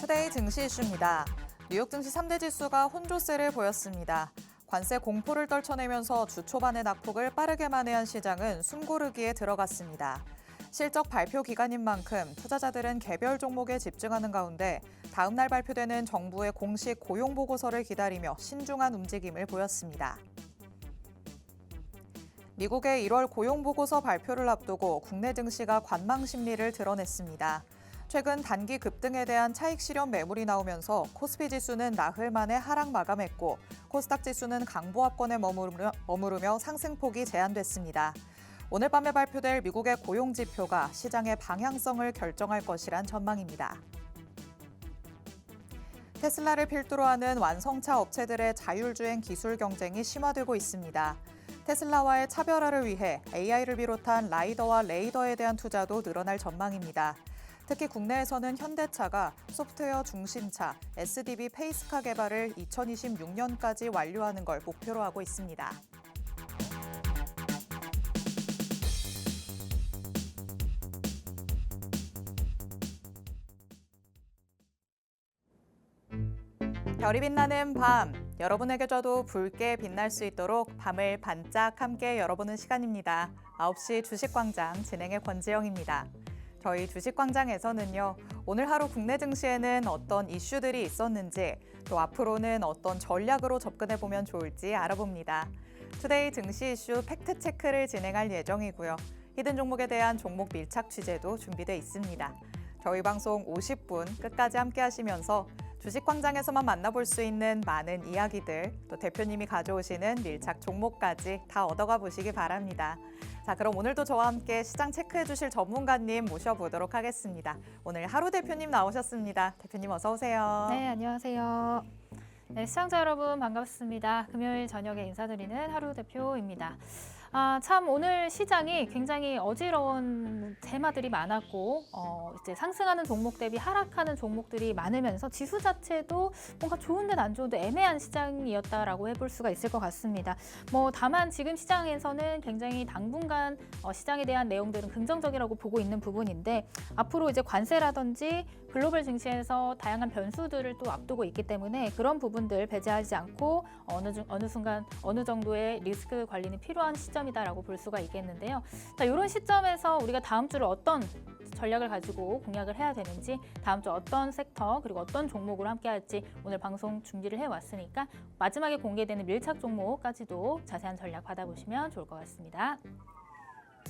투데이 증시 이슈입니다. 뉴욕 증시 3대 지수가 혼조세를 보였습니다. 관세 공포를 떨쳐내면서 주 초반의 낙폭을 빠르게 만회한 시장은 숨고르기에 들어갔습니다. 실적 발표 기간인 만큼 투자자들은 개별 종목에 집중하는 가운데 다음 날 발표되는 정부의 공식 고용 보고서를 기다리며 신중한 움직임을 보였습니다. 미국의 1월 고용 보고서 발표를 앞두고 국내 증시가 관망 심리를 드러냈습니다. 최근 단기 급등에 대한 차익 실현 매물이 나오면서 코스피 지수는 나흘 만에 하락 마감했고 코스닥 지수는 강보합권에 머무르며 상승폭이 제한됐습니다. 오늘 밤에 발표될 미국의 고용 지표가 시장의 방향성을 결정할 것이란 전망입니다. 테슬라를 필두로 하는 완성차 업체들의 자율주행 기술 경쟁이 심화되고 있습니다. 테슬라와의 차별화를 위해 AI를 비롯한 라이더와 레이더에 대한 투자도 늘어날 전망입니다. 특히 국내에서는 현대차가 소프트웨어 중심차 SDV 페이스카 개발을 2026년까지 완료하는 걸 목표로 하고 있습니다. 별이 빛나는 밤, 여러분에게 줘도 붉게 빛날 수 있도록 밤을 반짝 함께 열어보는 시간입니다. 9시 주식광장 진행의 권지영입니다. 저희 주식광장에서는요, 오늘 하루 국내 증시에는 어떤 이슈들이 있었는지, 또 앞으로는 어떤 전략으로 접근해보면 좋을지 알아봅니다. 투데이 증시 이슈 팩트체크를 진행할 예정이고요. 히든 종목에 대한 종목 밀착 취재도 준비돼 있습니다. 저희 방송 50분 끝까지 함께 하시면서 주식광장에서만 만나볼 수 있는 많은 이야기들, 또 대표님이 가져오시는 밀착 종목까지 다 얻어가 보시기 바랍니다. 자, 그럼 오늘도 저와 함께 시장 체크해 주실 전문가님 모셔보도록 하겠습니다. 오늘 하루 대표님 나오셨습니다. 대표님 어서 오세요. 네, 안녕하세요. 네, 시청자 여러분 반갑습니다. 금요일 저녁에 인사드리는 하루 대표입니다. 참 오늘 시장이 굉장히 어지러운 테마들이 많았고 이제 상승하는 종목 대비 하락하는 종목들이 많으면서 지수 자체도 뭔가 좋은 듯 안 좋은 듯 애매한 시장이었다라고 해볼 수가 있을 것 같습니다. 다만 지금 시장에서는 굉장히 당분간 시장에 대한 내용들은 긍정적이라고 보고 있는 부분인데 앞으로 이제 관세라든지 글로벌 증시에서 다양한 변수들을 또 앞두고 있기 때문에 그런 부분들 배제하지 않고 어느 순간 어느 정도의 리스크 관리는 필요한 시점이다라고 볼 수가 있겠는데요. 자, 이런 시점에서 우리가 다음 주를 어떤 전략을 가지고 공략을 해야 되는지, 다음 주 어떤 섹터 그리고 어떤 종목으로 함께 할지 오늘 방송 준비를 해왔으니까 마지막에 공개되는 밀착 종목까지도 자세한 전략 받아보시면 좋을 것 같습니다.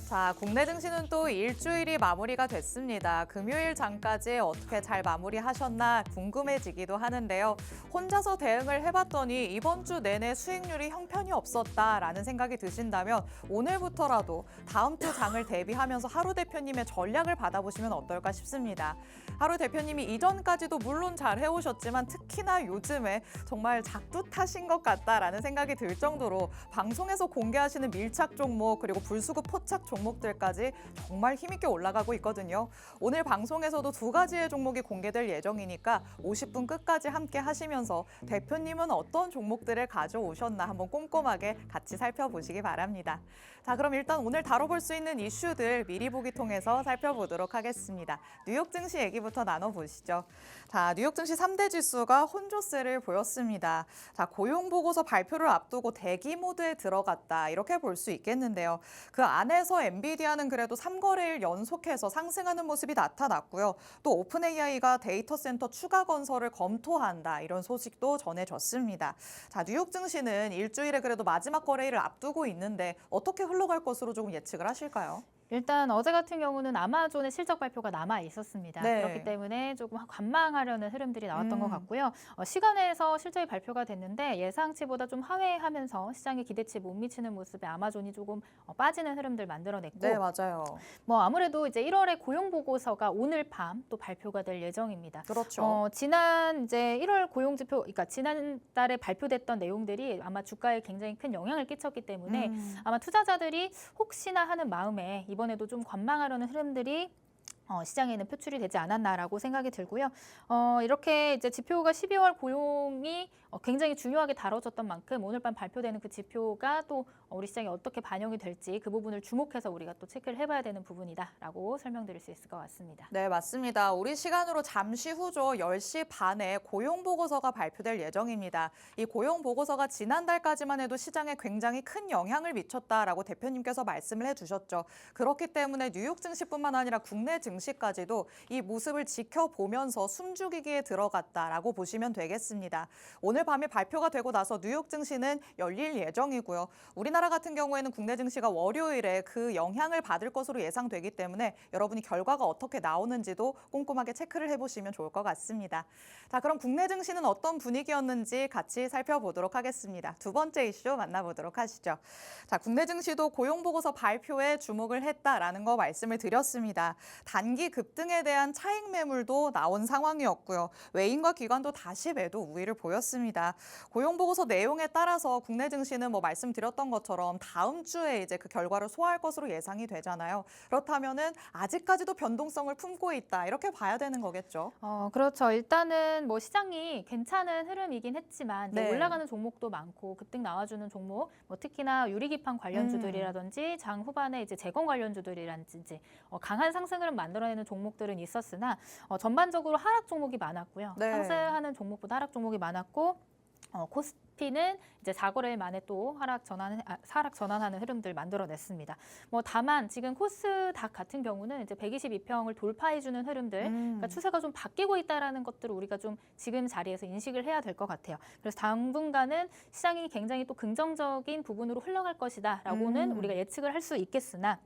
자, 국내 증시는 또 일주일이 마무리가 됐습니다. 금요일 장까지 어떻게 잘 마무리하셨나 궁금해지기도 하는데요. 혼자서 대응을 해봤더니 이번 주 내내 수익률이 형편이 없었다라는 생각이 드신다면 오늘부터라도 다음 주 장을 대비하면서 하루 대표님의 전략을 받아보시면 어떨까 싶습니다. 하루 대표님이 이전까지도 물론 잘 해오셨지만 특히나 요즘에 정말 작두타신 것 같다라는 생각이 들 정도로 방송에서 공개하시는 밀착 종목 그리고 불수급 포착 종목들까지 정말 힘있게 올라가고 있거든요. 오늘 방송에서도 두 가지의 종목이 공개될 예정이니까 50분 끝까지 함께 하시면서 대표님은 어떤 종목들을 가져오셨나 한번 꼼꼼하게 같이 살펴보시기 바랍니다. 자, 그럼 일단 오늘 다뤄볼 수 있는 이슈들 미리 보기 통해서 살펴보도록 하겠습니다. 뉴욕 증시 얘기부터 나눠보시죠. 자, 뉴욕 증시 3대 지수가 혼조세를 보였습니다. 자, 고용 보고서 발표를 앞두고 대기 모드에 들어갔다 이렇게 볼 수 있겠는데요. 그 안에서 엔비디아는 그래도 3거래일 연속해서 상승하는 모습이 나타났고요. 또 오픈 AI가 데이터 센터 추가 건설을 검토한다 이런 소식도 전해졌습니다. 자, 뉴욕 증시는 일주일에 그래도 마지막 거래일을 앞두고 있는데 어떻게 흘러갈 것으로 조금 예측을 하실까요? 일단 어제 같은 경우는 아마존의 실적 발표가 남아 있었습니다. 네. 그렇기 때문에 조금 관망하려는 흐름들이 나왔던 것 같고요. 시간에서 실적이 발표가 됐는데 예상치보다 좀 하회하면서 시장의 기대치에 못 미치는 모습에 아마존이 조금 빠지는 흐름들 만들어냈고, 네, 맞아요. 아무래도 이제 1월에 고용 보고서가 오늘 밤 또 발표가 될 예정입니다. 그렇죠. 지난 이제 1월 고용 지표, 그러니까 지난달에 발표됐던 내용들이 아마 주가에 굉장히 큰 영향을 끼쳤기 때문에 아마 투자자들이 혹시나 하는 마음에 이번에도 좀 관망하려는 흐름들이 시장에는 표출이 되지 않았나라고 생각이 들고요. 이렇게 이제 지표가 12월 고용이 굉장히 중요하게 다뤄졌던 만큼 오늘 밤 발표되는 그 지표가 또 우리 시장에 어떻게 반영이 될지 그 부분을 주목해서 우리가 또 체크를 해봐야 되는 부분이다라고 설명드릴 수 있을 것 같습니다. 네, 맞습니다. 우리 시간으로 잠시 후죠. 10시 반에 고용보고서가 발표될 예정입니다. 이 고용보고서가 지난달까지만 해도 시장에 굉장히 큰 영향을 미쳤다라고 대표님께서 말씀을 해주셨죠. 그렇기 때문에 뉴욕 증시뿐만 아니라 국내 증시까지도 이 모습을 지켜보면서 숨죽이기에 들어갔다라고 보시면 되겠습니다. 오늘 밤에 발표가 되고 나서 뉴욕 증시는 열릴 예정이고요. 우리나라 같은 경우에는 국내 증시가 월요일에 그 영향을 받을 것으로 예상되기 때문에 여러분이 결과가 어떻게 나오는지도 꼼꼼하게 체크를 해보시면 좋을 것 같습니다. 자, 그럼 국내 증시는 어떤 분위기였는지 같이 살펴보도록 하겠습니다. 두 번째 이슈 만나보도록 하시죠. 자, 국내 증시도 고용보고서 발표에 주목을 했다라는 거 말씀을 드렸습니다. 단기 급등에 대한 차익 매물도 나온 상황이었고요. 외인과 기관도 다시 매도 우위를 보였습니다. 고용보고서 내용에 따라서 국내 증시는 말씀드렸던 것처럼 다음 주에 이제 그 결과를 소화할 것으로 예상이 되잖아요. 그렇다면은 아직까지도 변동성을 품고 있다 이렇게 봐야 되는 거겠죠. 그렇죠. 일단은 시장이 괜찮은 흐름이긴 했지만 이제 네. 올라가는 종목도 많고 급등 나와주는 종목, 특히나 유리기판 관련주들이라든지 장 후반에 이제 재건 관련주들이라든지 강한 상승 흐름 만들어내는 종목들은 있었으나 전반적으로 하락 종목이 많았고요. 네. 상승하는 종목보다 하락 종목이 많았고 코스피는 이제 4거래일 만에 또 하락 전환하는 흐름들 만들어냈습니다. 다만 지금 코스닥 같은 경우는 이제 122평을 돌파해주는 흐름들, 그러니까 추세가 좀 바뀌고 있다라는 것들을 우리가 좀 지금 자리에서 인식을 해야 될 것 같아요. 그래서 당분간은 시장이 굉장히 또 긍정적인 부분으로 흘러갈 것이다라고는 우리가 예측을 할 수 있겠으나.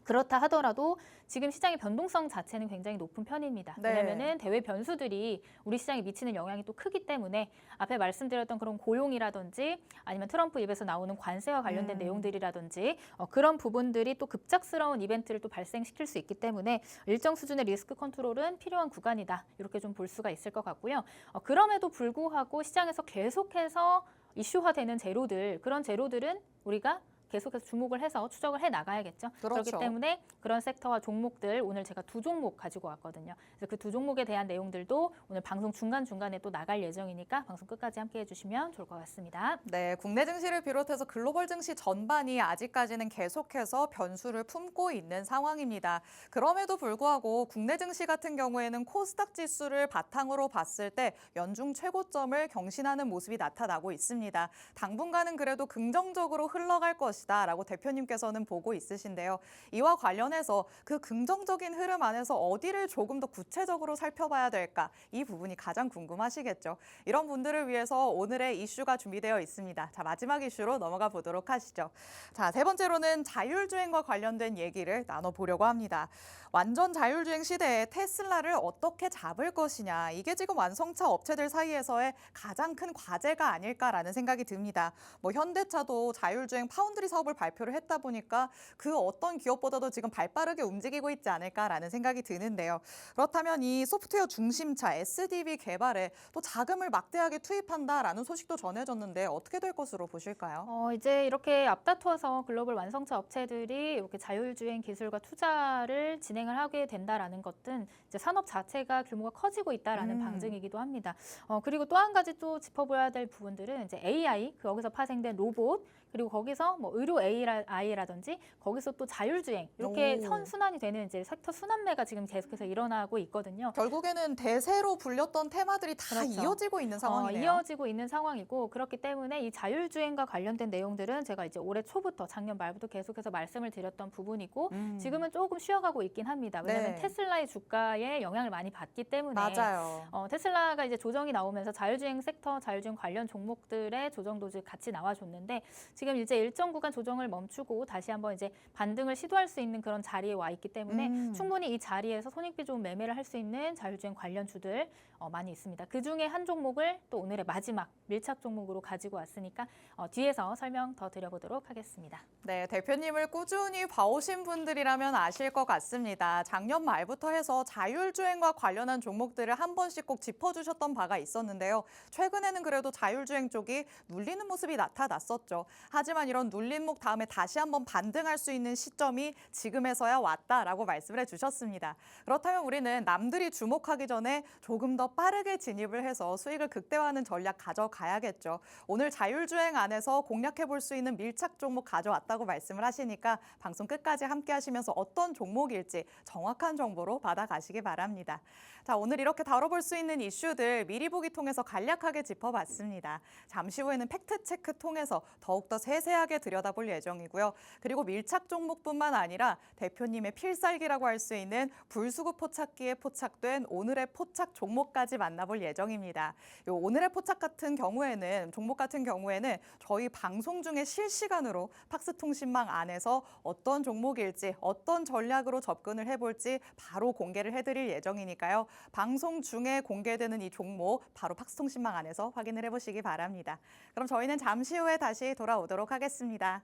그렇다 하더라도 지금 시장의 변동성 자체는 굉장히 높은 편입니다. 네. 왜냐하면 대외 변수들이 우리 시장에 미치는 영향이 또 크기 때문에 앞에 말씀드렸던 그런 고용이라든지 아니면 트럼프 입에서 나오는 관세와 관련된 내용들이라든지 그런 부분들이 또 급작스러운 이벤트를 또 발생시킬 수 있기 때문에 일정 수준의 리스크 컨트롤은 필요한 구간이다. 이렇게 좀 볼 수가 있을 것 같고요. 그럼에도 불구하고 시장에서 계속해서 이슈화되는 재료들, 그런 재료들은 우리가 계속해서 주목을 해서 추적을 해 나가야겠죠. 그렇죠. 그렇기 때문에 그런 섹터와 종목들 오늘 제가 두 종목 가지고 왔거든요. 그래서 그 두 종목에 대한 내용들도 오늘 방송 중간중간에 또 나갈 예정이니까 방송 끝까지 함께해 주시면 좋을 것 같습니다. 네, 국내 증시를 비롯해서 글로벌 증시 전반이 아직까지는 계속해서 변수를 품고 있는 상황입니다. 그럼에도 불구하고 국내 증시 같은 경우에는 코스닥 지수를 바탕으로 봤을 때 연중 최고점을 경신하는 모습이 나타나고 있습니다. 당분간은 그래도 긍정적으로 흘러갈 것이다라고 대표님께서는 보고 있으신데요. 이와 관련해서 그 긍정적인 흐름 안에서 어디를 조금 더 구체적으로 살펴봐야 될까? 이 부분이 가장 궁금하시겠죠. 이런 분들을 위해서 오늘의 이슈가 준비되어 있습니다. 자, 마지막 이슈로 넘어가 보도록 하시죠. 자, 세 번째로는 자율주행과 관련된 얘기를 나눠보려고 합니다. 완전 자율주행 시대에 테슬라를 어떻게 잡을 것이냐. 이게 지금 완성차 업체들 사이에서의 가장 큰 과제가 아닐까라는 생각이 듭니다. 현대차도 자율주행 파운드리 사업을 발표를 했다 보니까 그 어떤 기업보다도 지금 발빠르게 움직이고 있지 않을까라는 생각이 드는데요. 그렇다면 이 소프트웨어 중심차 SDV 개발에 또 자금을 막대하게 투입한다라는 소식도 전해졌는데 어떻게 될 것으로 보실까요? 이제 이렇게 앞다투어서 글로벌 완성차 업체들이 이렇게 자율주행 기술과 투자를 진행을 하게 된다라는 것은 이제 산업 자체가 규모가 커지고 있다라는 방증이기도 합니다. 그리고 또 한 가지 또 짚어봐야 될 부분들은 이제 AI, 거기서 파생된 로봇, 그리고 거기서 의료 AI라든지 거기서 또 자율주행 이렇게 선순환이 되는 이제 섹터 순환매가 지금 계속해서 일어나고 있거든요. 결국에는 대세로 불렸던 테마들이 다 그렇죠. 이어지고 있는 상황이네요. 이어지고 있는 상황이고 그렇기 때문에 이 자율주행과 관련된 내용들은 제가 이제 올해 초부터 작년 말부터 계속해서 말씀을 드렸던 부분이고 지금은 조금 쉬어가고 있긴 합니다. 왜냐하면 네. 테슬라의 주가에 영향을 많이 받기 때문에 맞아요. 테슬라가 이제 조정이 나오면서 자율주행 섹터, 자율주행 관련 종목들의 조정도 같이 나와줬는데 지금 이제 일정 구간 조정을 멈추고 다시 한번 이제 반등을 시도할 수 있는 그런 자리에 와 있기 때문에 충분히 이 자리에서 손익비 좋은 매매를 할 수 있는 자율주행 관련주들 많이 있습니다. 그 중에 한 종목을 또 오늘의 마지막 밀착 종목으로 가지고 왔으니까 뒤에서 설명 더 드려보도록 하겠습니다. 네, 대표님을 꾸준히 봐오신 분들이라면 아실 것 같습니다. 작년 말부터 해서 자율주행과 관련한 종목들을 한 번씩 꼭 짚어주셨던 바가 있었는데요. 최근에는 그래도 자율주행 쪽이 눌리는 모습이 나타났었죠. 하지만 이런 눌림목 다음에 다시 한번 반등할 수 있는 시점이 지금에서야 왔다라고 말씀을 해주셨습니다. 그렇다면 우리는 남들이 주목하기 전에 조금 더 빠르게 진입을 해서 수익을 극대화하는 전략 가져가야겠죠. 오늘 자율주행 안에서 공략해 볼 수 있는 밀착 종목 가져왔다고 말씀을 하시니까 방송 끝까지 함께 하시면서 어떤 종목일지 정확한 정보로 받아가시기 바랍니다. 자, 오늘 이렇게 다뤄볼 수 있는 이슈들 미리 보기 통해서 간략하게 짚어봤습니다. 잠시 후에는 팩트체크 통해서 더욱더 세세하게 들여다볼 예정이고요. 그리고 밀착 종목뿐만 아니라 대표님의 필살기라고 할 수 있는 불수급 포착기에 포착된 오늘의 포착 종목까지 만나볼 예정입니다. 요 오늘의 포착 같은 경우에는 종목 같은 경우에는 저희 방송 중에 실시간으로 팍스통신망 안에서 어떤 종목일지 어떤 전략으로 접근을 해볼지 바로 공개를 해드릴 예정이니까요. 방송 중에 공개되는 이 종목 바로 팍스통신망 안에서 확인을 해보시기 바랍니다. 그럼 저희는 잠시 후에 다시 돌아오도록 하겠습니다.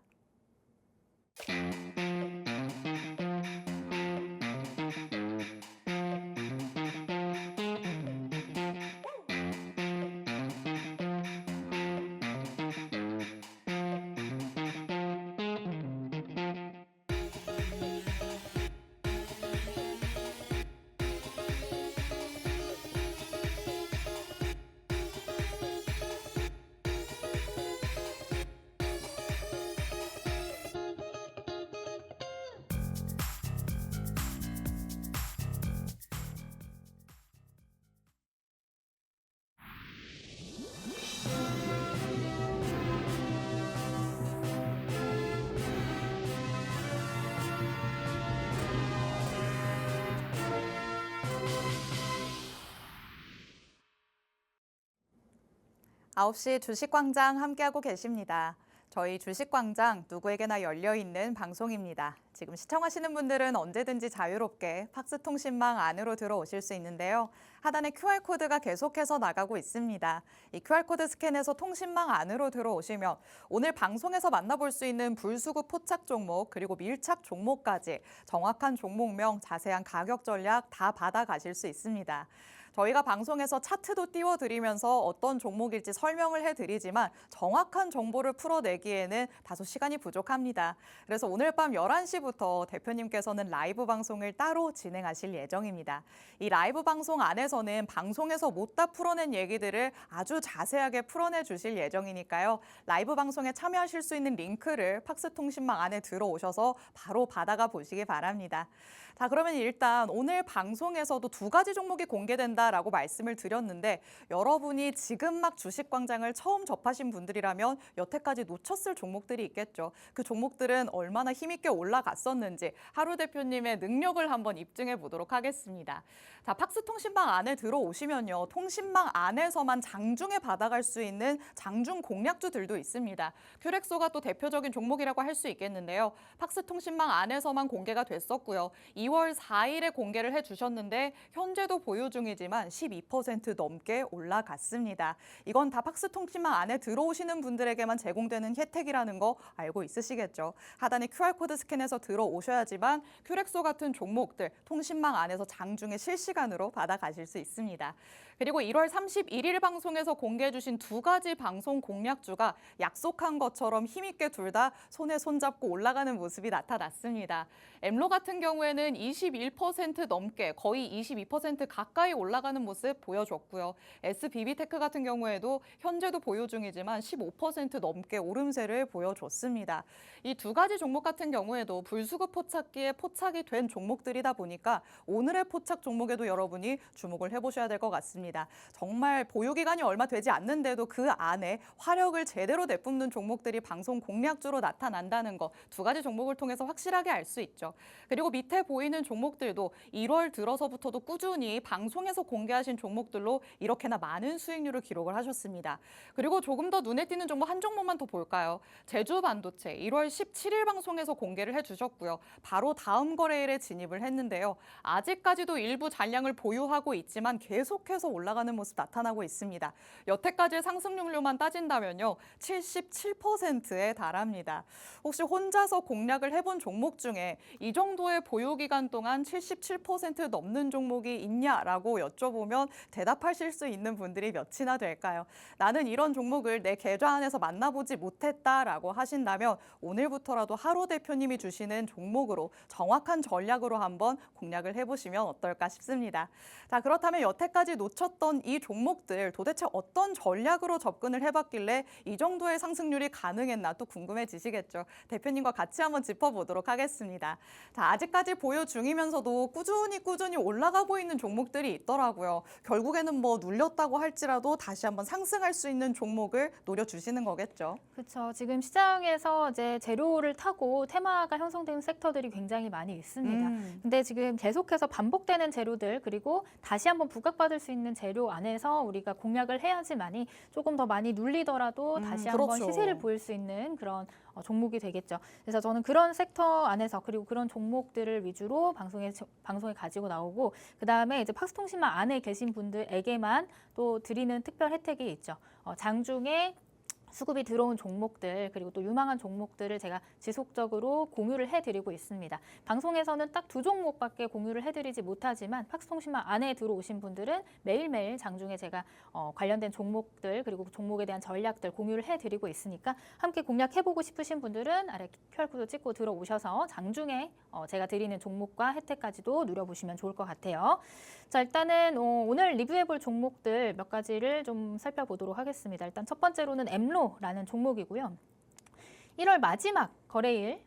아홉 시 주식광장 함께하고 계십니다. 저희 주식광장 누구에게나 열려있는 방송입니다. 지금 시청하시는 분들은 언제든지 자유롭게 팍스통신망 안으로 들어오실 수 있는데요. 하단에 QR코드가 계속해서 나가고 있습니다. 이 QR코드 스캔해서 통신망 안으로 들어오시면 오늘 방송에서 만나볼 수 있는 불수급 포착 종목 그리고 밀착 종목까지 정확한 종목명, 자세한 가격 전략 다 받아가실 수 있습니다. 저희가 방송에서 차트도 띄워드리면서 어떤 종목일지 설명을 해드리지만 정확한 정보를 풀어내기에는 다소 시간이 부족합니다. 그래서 오늘 밤 11시부터 대표님께서는 라이브 방송을 따로 진행하실 예정입니다. 이 라이브 방송 안에서는 방송에서 못 다 풀어낸 얘기들을 아주 자세하게 풀어내 주실 예정이니까요. 라이브 방송에 참여하실 수 있는 링크를 팍스통신망 안에 들어오셔서 바로 받아가 보시기 바랍니다. 자, 그러면 일단 오늘 방송에서도 두 가지 종목이 공개된다라고 말씀을 드렸는데 여러분이 지금 막 주식광장을 처음 접하신 분들이라면 여태까지 놓쳤을 종목들이 있겠죠. 그 종목들은 얼마나 힘있게 올라갔었는지 하루 대표님의 능력을 한번 입증해 보도록 하겠습니다. 자, 팍스통신망 안에 들어오시면요. 통신망 안에서만 장중에 받아갈 수 있는 장중 공략주들도 있습니다. 큐렉소가 또 대표적인 종목이라고 할 수 있겠는데요. 팍스통신망 안에서만 공개가 됐었고요. 2월 4일에 공개를 해주셨는데 현재도 보유 중이지만 12% 넘게 올라갔습니다. 이건 다 팍스통신망 안에 들어오시는 분들에게만 제공되는 혜택이라는 거 알고 있으시겠죠. 하단에 QR코드 스캔해서 들어오셔야지만 큐렉소 같은 종목들 통신망 안에서 장중에 실시간으로 받아가실 수 있습니다. 그리고 1월 31일 방송에서 공개해 주신 두 가지 방송 공략주가 약속한 것처럼 힘있게 둘 다 손에 손잡고 올라가는 모습이 나타났습니다. 엠로 같은 경우에는 21% 넘게 거의 22% 가까이 올라가는 모습 보여줬고요. SBB테크 같은 경우에도 현재도 보유 중이지만 15% 넘게 오름세를 보여줬습니다. 이 두 가지 종목 같은 경우에도 불수급 포착기에 포착이 된 종목들이다 보니까 오늘의 포착 종목에도 여러분이 주목을 해보셔야 될 것 같습니다. 정말 보유 기간이 얼마 되지 않는데도 그 안에 화력을 제대로 내뿜는 종목들이 방송 공략주로 나타난다는 거 두 가지 종목을 통해서 확실하게 알 수 있죠. 그리고 밑에 보이는 종목들도 1월 들어서부터도 꾸준히 방송에서 공개하신 종목들로 이렇게나 많은 수익률을 기록을 하셨습니다. 그리고 조금 더 눈에 띄는 종목 한 종목만 더 볼까요? 제주반도체 1월 17일 방송에서 공개를 해주셨고요. 바로 다음 거래일에 진입을 했는데요. 아직까지도 일부 잔량을 보유하고 있지만 계속해서 올라가는 모습 나타나고 있습니다. 여태까지의 상승률로만 따진다면요. 77%에 달합니다. 혹시 혼자서 공략을 해본 종목 중에 이 정도의 보유 기간 동안 77% 넘는 종목이 있냐라고 여쭤보면 대답하실 수 있는 분들이 몇이나 될까요? 나는 이런 종목을 내 계좌 안에서 만나보지 못했다라고 하신다면 오늘부터라도 하루 대표님이 주시는 종목으로 정확한 전략으로 한번 공략을 해보시면 어떨까 싶습니다. 자, 그렇다면 여태까지 놓쳤던 이 종목들 도대체 어떤 전략으로 접근을 해봤길래 이 정도의 상승률이 가능했나 또 궁금해지시겠죠. 대표님과 같이 한번 짚어보도록 하겠습니다. 자, 아직까지 보유 중이면서도 꾸준히 올라가 보이는 종목들이 있더라고요. 결국에는 뭐 눌렸다고 할지라도 다시 한번 상승할 수 있는 종목을 노려주시는 거겠죠. 그렇죠. 지금 시장에서 이제 재료를 타고 테마가 형성되는 섹터들이 굉장히 많이 있습니다. 근데 지금 계속해서 반복되는 재료들 그리고 다시 한번 부각받을 수 있는 재료 안에서 우리가 공략을 해야지만이 조금 더 많이 눌리더라도 다시 한번 그렇죠. 시세를 보일 수 있는 그런 종목이 되겠죠. 그래서 저는 그런 섹터 안에서 그리고 그런 종목들을 위주로 방송에 가지고 나오고 그다음에 이제 팍스통신망 안에 계신 분들에게만 또 드리는 특별 혜택이 있죠. 장중에 수급이 들어온 종목들 그리고 또 유망한 종목들을 제가 지속적으로 공유를 해드리고 있습니다. 방송에서는 딱 2종목밖에 공유를 해드리지 못하지만 팍스통신망 안에 들어오신 분들은 매일매일 장중에 제가 관련된 종목들 그리고 종목에 대한 전략들 공유를 해드리고 있으니까 함께 공략해보고 싶으신 분들은 아래 QR코드 찍고 들어오셔서 장중에 제가 드리는 종목과 혜택까지도 누려보시면 좋을 것 같아요. 자, 일단은 오늘 리뷰해볼 종목들 몇 가지를 좀 살펴보도록 하겠습니다. 일단 첫 번째로는 엠로라는 종목이고요. 1월 마지막 거래일에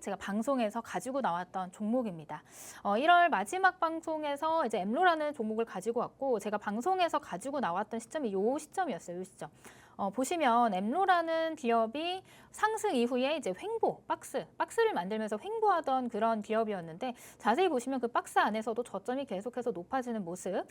제가 방송에서 가지고 나왔던 종목입니다. 1월 마지막 방송에서 이제 엠로라는 종목을 가지고 왔고 제가 방송에서 가지고 나왔던 시점이 이 시점이었어요. 이 시점. 보시면 엠로라는 기업이 상승 이후에 이제 박스를 만들면서 횡보하던 그런 기업이었는데 자세히 보시면 그 박스 안에서도 저점이 계속해서 높아지는 모습을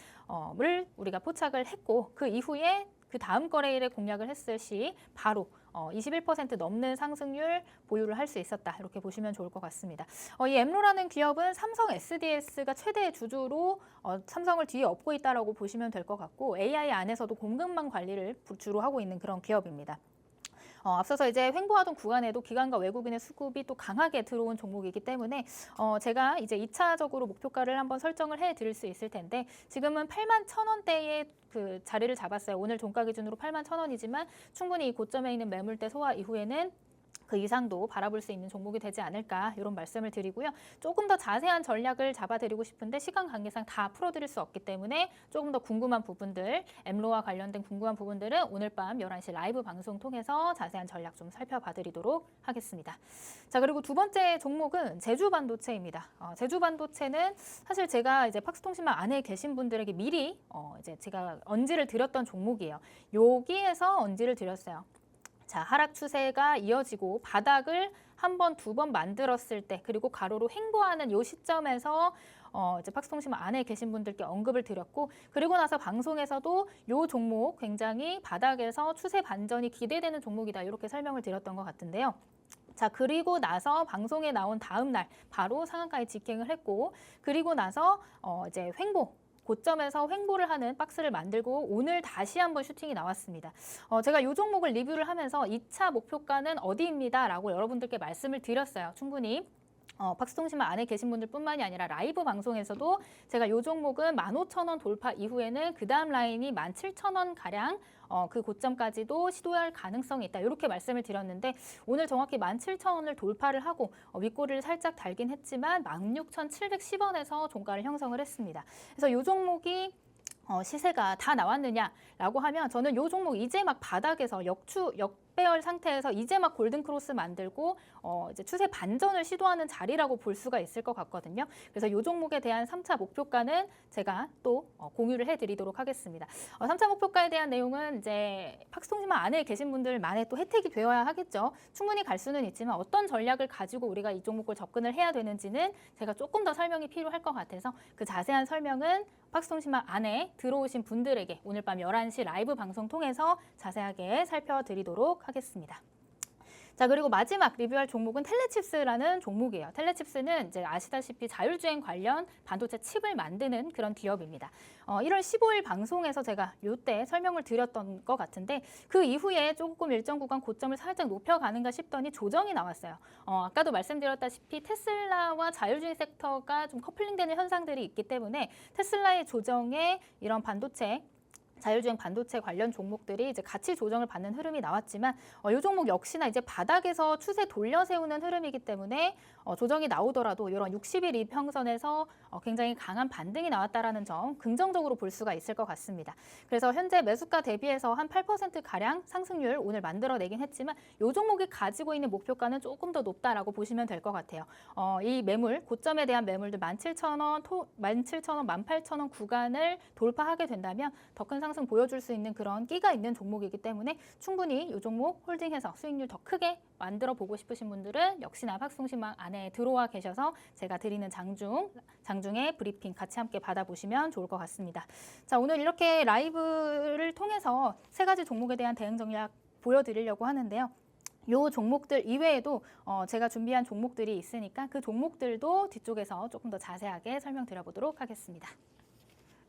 우리가 포착을 했고 그 이후에 그 다음 거래일에 공략을 했을 시 바로 21% 넘는 상승률 보유를 할 수 있었다. 이렇게 보시면 좋을 것 같습니다. 이 엠로라는 기업은 삼성 SDS가 최대 주주로 삼성을 뒤에 업고 있다라고 보시면 될 것 같고 AI 안에서도 공급망 관리를 주로 하고 있는 그런 기업입니다. 앞서서 이제 횡보하던 구간에도 기관과 외국인의 수급이 또 강하게 들어온 종목이기 때문에 제가 이제 2차적으로 목표가를 한번 설정을 해드릴 수 있을 텐데 지금은 81,000원대의 그 자리를 잡았어요. 오늘 종가 기준으로 81,000원이지만 충분히 이 고점에 있는 매물대 소화 이후에는 그 이상도 바라볼 수 있는 종목이 되지 않을까 이런 말씀을 드리고요. 조금 더 자세한 전략을 잡아드리고 싶은데 시간 관계상 다 풀어드릴 수 없기 때문에 조금 더 궁금한 부분들, 엠로와 관련된 궁금한 부분들은 오늘 밤 11시 라이브 방송 통해서 자세한 전략 좀 살펴봐드리도록 하겠습니다. 자, 그리고 두 번째 종목은 제주반도체입니다. 제주반도체는 사실 제가 이제 팍스통신망 안에 계신 분들에게 미리 이제 제가 언지를 드렸던 종목이에요. 여기에서 언지를 드렸어요. 자, 하락 추세가 이어지고 바닥을 한 번, 두 번 만들었을 때 그리고 가로로 횡보하는 이 시점에서 이제 팍스통신망 안에 계신 분들께 언급을 드렸고 그리고 나서 방송에서도 이 종목 굉장히 바닥에서 추세 반전이 기대되는 종목이다 이렇게 설명을 드렸던 것 같은데요. 자, 그리고 나서 방송에 나온 다음 날 바로 상한가에 직행을 했고 그리고 나서 이제 고점에서 횡보를 하는 박스를 만들고 오늘 다시 한번 슈팅이 나왔습니다. 제가 이 종목을 리뷰를 하면서 2차 목표가는 어디입니다 라고 여러분들께 말씀을 드렸어요. 충분히. 팍스통신망 안에 계신 분들뿐만이 아니라 라이브 방송에서도 제가 이 종목은 15,000원 돌파 이후에는 그 다음 라인이 17,000원 가량 그 고점까지도 시도할 가능성이 있다. 이렇게 말씀을 드렸는데 오늘 정확히 17,000원을 돌파를 하고 윗꼬리를 살짝 달긴 했지만 16,710원에서 종가를 형성을 했습니다. 그래서 이 종목이 시세가 다 나왔느냐라고 하면 저는 이 종목 이제 막 바닥에서 역배열 상태에서 이제 막 골든크로스 만들고 이제 추세 반전을 시도하는 자리라고 볼 수가 있을 것 같거든요. 그래서 이 종목에 대한 3차 목표가는 제가 또 공유를 해드리도록 하겠습니다. 3차 목표가에 대한 내용은 이제 팍스통신망 안에 계신 분들만의 또 혜택이 되어야 하겠죠. 충분히 갈 수는 있지만 어떤 전략을 가지고 우리가 이 종목을 접근을 해야 되는지는 제가 조금 더 설명이 필요할 것 같아서 그 자세한 설명은 팍스통신망 안에 들어오신 분들에게 오늘 밤 11시 라이브 방송 통해서 자세하게 살펴드리도록 하겠습니다. 자, 그리고 마지막 리뷰할 종목은 텔레칩스라는 종목이에요. 텔레칩스는 이제 아시다시피 자율주행 관련 반도체 칩을 만드는 그런 기업입니다. 1월 15일 방송에서 제가 이때 설명을 드렸던 것 같은데 그 이후에 조금 일정 구간 고점을 살짝 높여가는가 싶더니 조정이 나왔어요. 아까도 말씀드렸다시피 테슬라와 자율주행 섹터가 좀 커플링되는 현상들이 있기 때문에 테슬라의 조정에 이런 반도체 자율주행 반도체 관련 종목들이 이제 같이 조정을 받는 흐름이 나왔지만 이 종목 역시나 이제 바닥에서 추세 돌려 세우는 흐름이기 때문에 조정이 나오더라도 이런 60일 이평선에서 굉장히 강한 반등이 나왔다라는 점 긍정적으로 볼 수가 있을 것 같습니다. 그래서 현재 매수가 대비해서 한 8%가량 상승률 오늘 만들어내긴 했지만 이 종목이 가지고 있는 목표가는 조금 더 높다라고 보시면 될 것 같아요. 이 매물, 고점에 대한 매물들 17,000원, 17,000원, 18,000원 구간을 돌파하게 된다면 더 큰 상승 보여줄 수 있는 그런 끼가 있는 종목이기 때문에 충분히 이 종목 홀딩해서 수익률 더 크게 만들어 보고 싶으신 분들은 역시나 박스통신망 안에 들어와 계셔서 제가 드리는 장중의 브리핑 같이 함께 받아보시면 좋을 것 같습니다. 자, 오늘 이렇게 라이브를 통해서 세 가지 종목에 대한 대응 전략 보여드리려고 하는데요. 요 종목들 이외에도 제가 준비한 종목들이 있으니까 그 종목들도 뒤쪽에서 조금 더 자세하게 설명드려보도록 하겠습니다.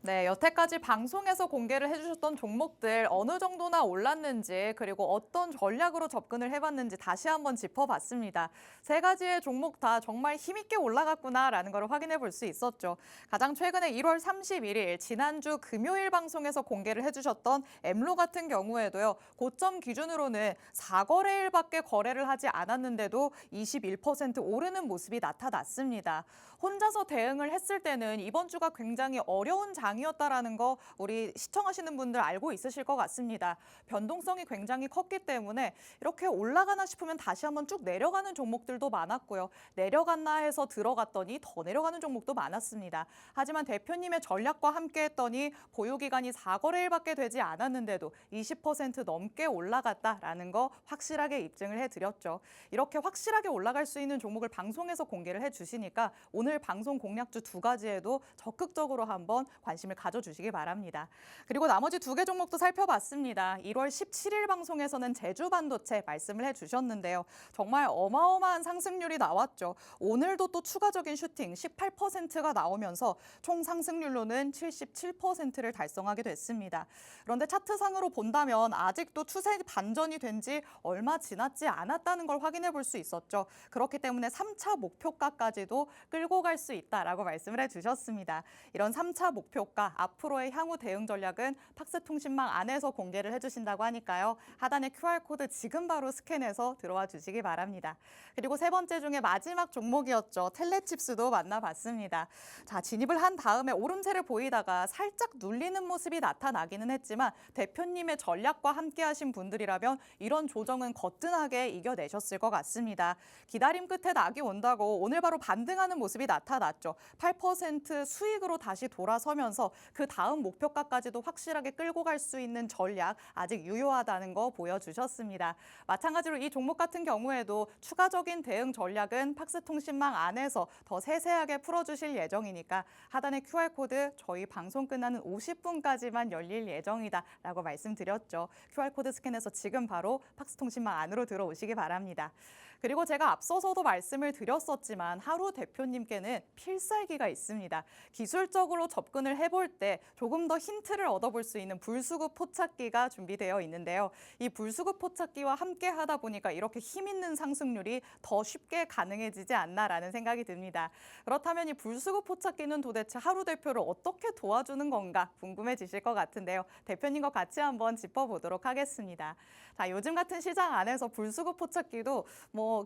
네, 여태까지 방송에서 공개를 해주셨던 종목들 어느 정도나 올랐는지 그리고 어떤 전략으로 접근을 해봤는지 다시 한번 짚어봤습니다. 세 가지의 종목 다 정말 힘있게 올라갔구나라는 걸 확인해 볼 수 있었죠. 가장 최근에 1월 31일 지난주 금요일 방송에서 공개를 해주셨던 엠로 같은 경우에도요. 고점 기준으로는 4거래일밖에 거래를 하지 않았는데도 21% 오르는 모습이 나타났습니다. 혼자서 대응을 했을 때는 이번 주가 굉장히 어려운 장이었다라는 거 우리 시청하시는 분들 알고 있으실 것 같습니다. 변동성이 굉장히 컸기 때문에 이렇게 올라가나 싶으면 다시 한번 쭉 내려가는 종목들도 많았고요. 내려갔나 해서 들어갔더니 더 내려가는 종목도 많았습니다. 하지만 대표님의 전략과 함께 했더니 보유기간이 4거래일밖에 되지 않았는데도 20% 넘게 올라갔다라는 거 확실하게 입증을 해드렸죠. 이렇게 확실하게 올라갈 수 있는 종목을 방송에서 공개를 해주시니까 오늘 방송 공략주 두 가지에도 적극적으로 한번 관심을 가져주시기 바랍니다. 그리고 나머지 두 개 종목도 살펴봤습니다. 1월 17일 방송에서는 제주반도체 말씀을 해주셨는데요. 정말 어마어마한 상승률이 나왔죠. 오늘도 또 추가적인 슈팅 18%가 나오면서 총 상승률로는 77%를 달성하게 됐습니다. 그런데 차트상으로 본다면 아직도 추세 반전이 된 지 얼마 지났지 않았다는 걸 확인해 볼 수 있었죠. 그렇기 때문에 3차 목표가까지도 끌고 갈 수 있다라고 말씀을 해주셨습니다. 이런 3차 목표가 앞으로의 향후 대응 전략은 팍스통신망 안에서 공개를 해주신다고 하니까요. 하단의 QR코드 지금 바로 스캔해서 들어와 주시기 바랍니다. 그리고 세 번째 중에 마지막 종목이었죠. 텔레칩스도 만나봤습니다. 자, 진입을 한 다음에 오름세를 보이다가 살짝 눌리는 모습이 나타나기는 했지만 대표님의 전략과 함께 하신 분들이라면 이런 조정은 거뜬하게 이겨내셨을 것 같습니다. 기다림 끝에 낙이 온다고 오늘 바로 반등하는 모습이 나타났죠. 8% 수익으로 다시 돌아서면서 그 다음 목표가까지도 확실하게 끌고 갈 수 있는 전략 아직 유효하다는 거 보여주셨습니다. 마찬가지로 이 종목 같은 경우에도 추가적인 대응 전략은 팍스통신망 안에서 더 세세하게 풀어주실 예정이니까 하단의 QR코드 저희 방송 끝나는 50분까지만 열릴 예정이다라고 말씀드렸죠. QR코드 스캔해서 지금 바로 팍스통신망 안으로 들어오시기 바랍니다. 그리고 제가 앞서서도 말씀을 드렸었지만 하루 대표님께는 필살기가 있습니다. 기술적으로 접근을 해볼 때 조금 더 힌트를 얻어볼 수 있는 불수급 포착기가 준비되어 있는데요. 이 불수급 포착기와 함께 하다 보니까 이렇게 힘 있는 상승률이 더 쉽게 가능해지지 않나라는 생각이 듭니다. 그렇다면 이 불수급 포착기는 도대체 하루 대표를 어떻게 도와주는 건가 궁금해지실 것 같은데요. 대표님과 같이 한번 짚어보도록 하겠습니다. 자, 요즘 같은 시장 안에서 불수급 포착기도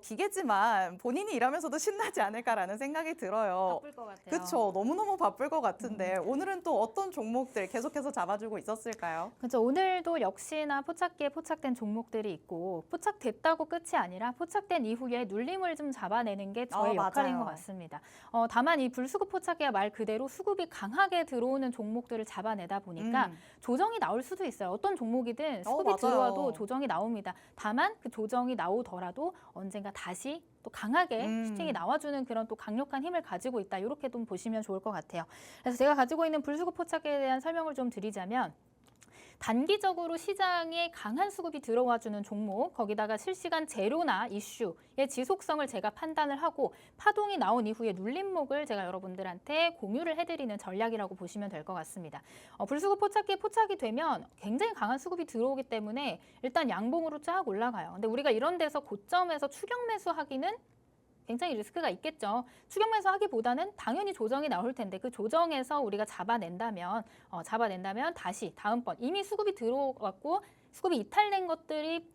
기계지만 본인이 일하면서도 신나지 않을까라는 생각이 들어요. 바쁠 것 같아요. 그렇죠. 너무너무 바쁠 것 같은데 오늘은 또 어떤 종목들 계속해서 잡아주고 있었을까요? 그렇죠. 오늘도 역시나 포착기에 포착된 종목들이 있고 포착됐다고 끝이 아니라 포착된 이후에 눌림을 좀 잡아내는 게 저의 역할인 맞아요. 것 같습니다. 다만 이 불수급 포착기가 말 그대로 수급이 강하게 들어오는 종목들을 잡아내다 보니까 조정이 나올 수도 있어요. 어떤 종목이든 수급이 맞아요. 들어와도 조정이 나옵니다. 다만 그 조정이 나오더라도 언젠가 다시 또 강하게 슈팅이 나와주는 그런 또 강력한 힘을 가지고 있다. 이렇게 좀 보시면 좋을 것 같아요. 그래서 제가 가지고 있는 불수급 포착기에 대한 설명을 좀 드리자면 단기적으로 시장에 강한 수급이 들어와주는 종목, 거기다가 실시간 재료나 이슈의 지속성을 제가 판단을 하고 파동이 나온 이후에 눌림목을 제가 여러분들한테 공유를 해드리는 전략이라고 보시면 될 것 같습니다. 불수급 포착기에 포착이 되면 굉장히 강한 수급이 들어오기 때문에 일단 양봉으로 쫙 올라가요. 근데 우리가 이런 데서 고점에서 추격 매수하기는 굉장히 리스크가 있겠죠. 추격 매수하기보다는 당연히 조정이 나올 텐데 그 조정에서 우리가 잡아낸다면 다시 다음번 이미 수급이 들어왔고 수급이 이탈된 것들이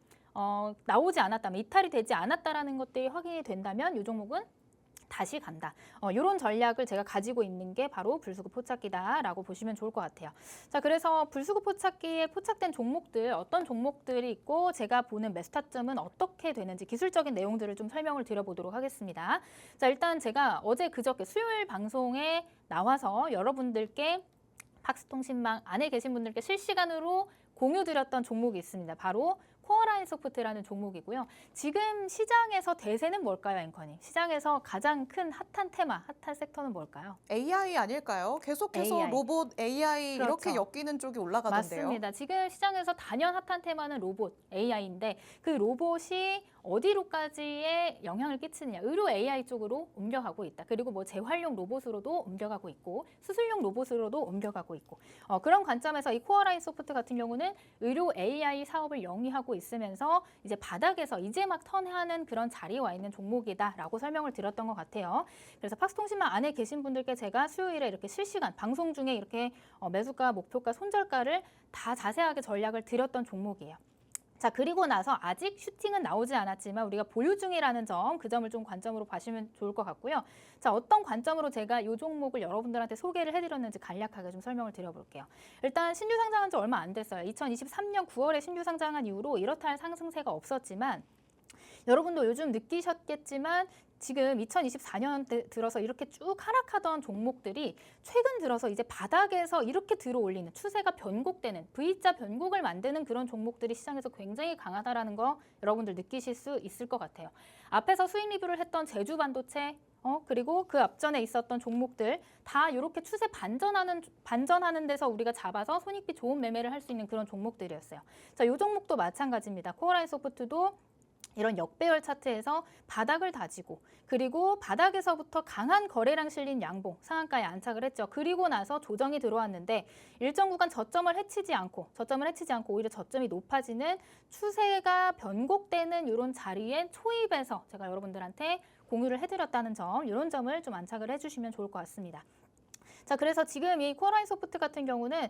나오지 않았다면 이탈이 되지 않았다라는 것들이 확인이 된다면 이 종목은 다시 간다. 이런 전략을 제가 가지고 있는 게 바로 불수급 포착기다라고 보시면 좋을 것 같아요. 자, 그래서 불수급 포착기에 포착된 종목들 어떤 종목들이 있고 제가 보는 매수 타점은 어떻게 되는지 기술적인 내용들을 좀 설명을 드려보도록 하겠습니다. 자, 일단 제가 어제 그저께 수요일 방송에 나와서 여러분들께 팍스통신망 안에 계신 분들께 실시간으로 공유드렸던 종목이 있습니다. 바로 코어라인 소프트라는 종목이고요. 지금 시장에서 대세는 뭘까요, 앵커님? 시장에서 가장 큰 핫한 테마, 핫한 섹터는 뭘까요? AI 아닐까요? 계속해서 AI. 로봇, AI 그렇죠. 이렇게 엮이는 쪽이 올라가던데요. 맞습니다. 지금 시장에서 단연 핫한 테마는 로봇, AI인데 그 로봇이 어디로까지의 영향을 끼치느냐. 의료 AI 쪽으로 옮겨가고 있다. 그리고 뭐 재활용 로봇으로도 옮겨가고 있고 수술용 로봇으로도 옮겨가고 있고 그런 관점에서 이 코어라인 소프트 같은 경우는 의료 AI 사업을 영위하고 있으면서 이제 바닥에서 이제 막 턴하는 그런 자리에 와 있는 종목이다라고 설명을 드렸던 것 같아요. 그래서 팍스통신망 안에 계신 분들께 제가 수요일에 이렇게 실시간 방송 중에 이렇게 매수가, 목표가, 손절가를 다 자세하게 전략을 드렸던 종목이에요. 자, 그리고 나서 아직 슈팅은 나오지 않았지만 우리가 보유 중이라는 점, 그 점을 좀 관점으로 보시면 좋을 것 같고요. 자, 어떤 관점으로 제가 이 종목을 여러분들한테 소개를 해드렸는지 간략하게 좀 설명을 드려볼게요. 일단 신규 상장한 지 얼마 안 됐어요. 2023년 9월에 신규 상장한 이후로 이렇다 할 상승세가 없었지만 여러분도 요즘 느끼셨겠지만 지금 2024년 들어서 이렇게 쭉 하락하던 종목들이 최근 들어서 이제 바닥에서 이렇게 들어올리는 추세가 변곡되는 V자 변곡을 만드는 그런 종목들이 시장에서 굉장히 강하다라는 거 여러분들 느끼실 수 있을 것 같아요. 앞에서 수익 리뷰를 했던 제주반도체 그리고 그 앞전에 있었던 종목들 다 이렇게 추세 반전하는 데서 우리가 잡아서 손익비 좋은 매매를 할 수 있는 그런 종목들이었어요. 자, 이 종목도 마찬가지입니다. 코어라인 소프트도 이런 역배열 차트에서 바닥을 다지고 그리고 바닥에서부터 강한 거래량 실린 양봉 상한가에 안착을 했죠. 그리고 나서 조정이 들어왔는데 일정 구간 저점을 해치지 않고 오히려 저점이 높아지는 추세가 변곡되는 이런 자리에 초입에서 제가 여러분들한테 공유를 해드렸다는 점, 이런 점을 좀 안착을 해주시면 좋을 것 같습니다. 자, 그래서 지금 이 코어라인 소프트 같은 경우는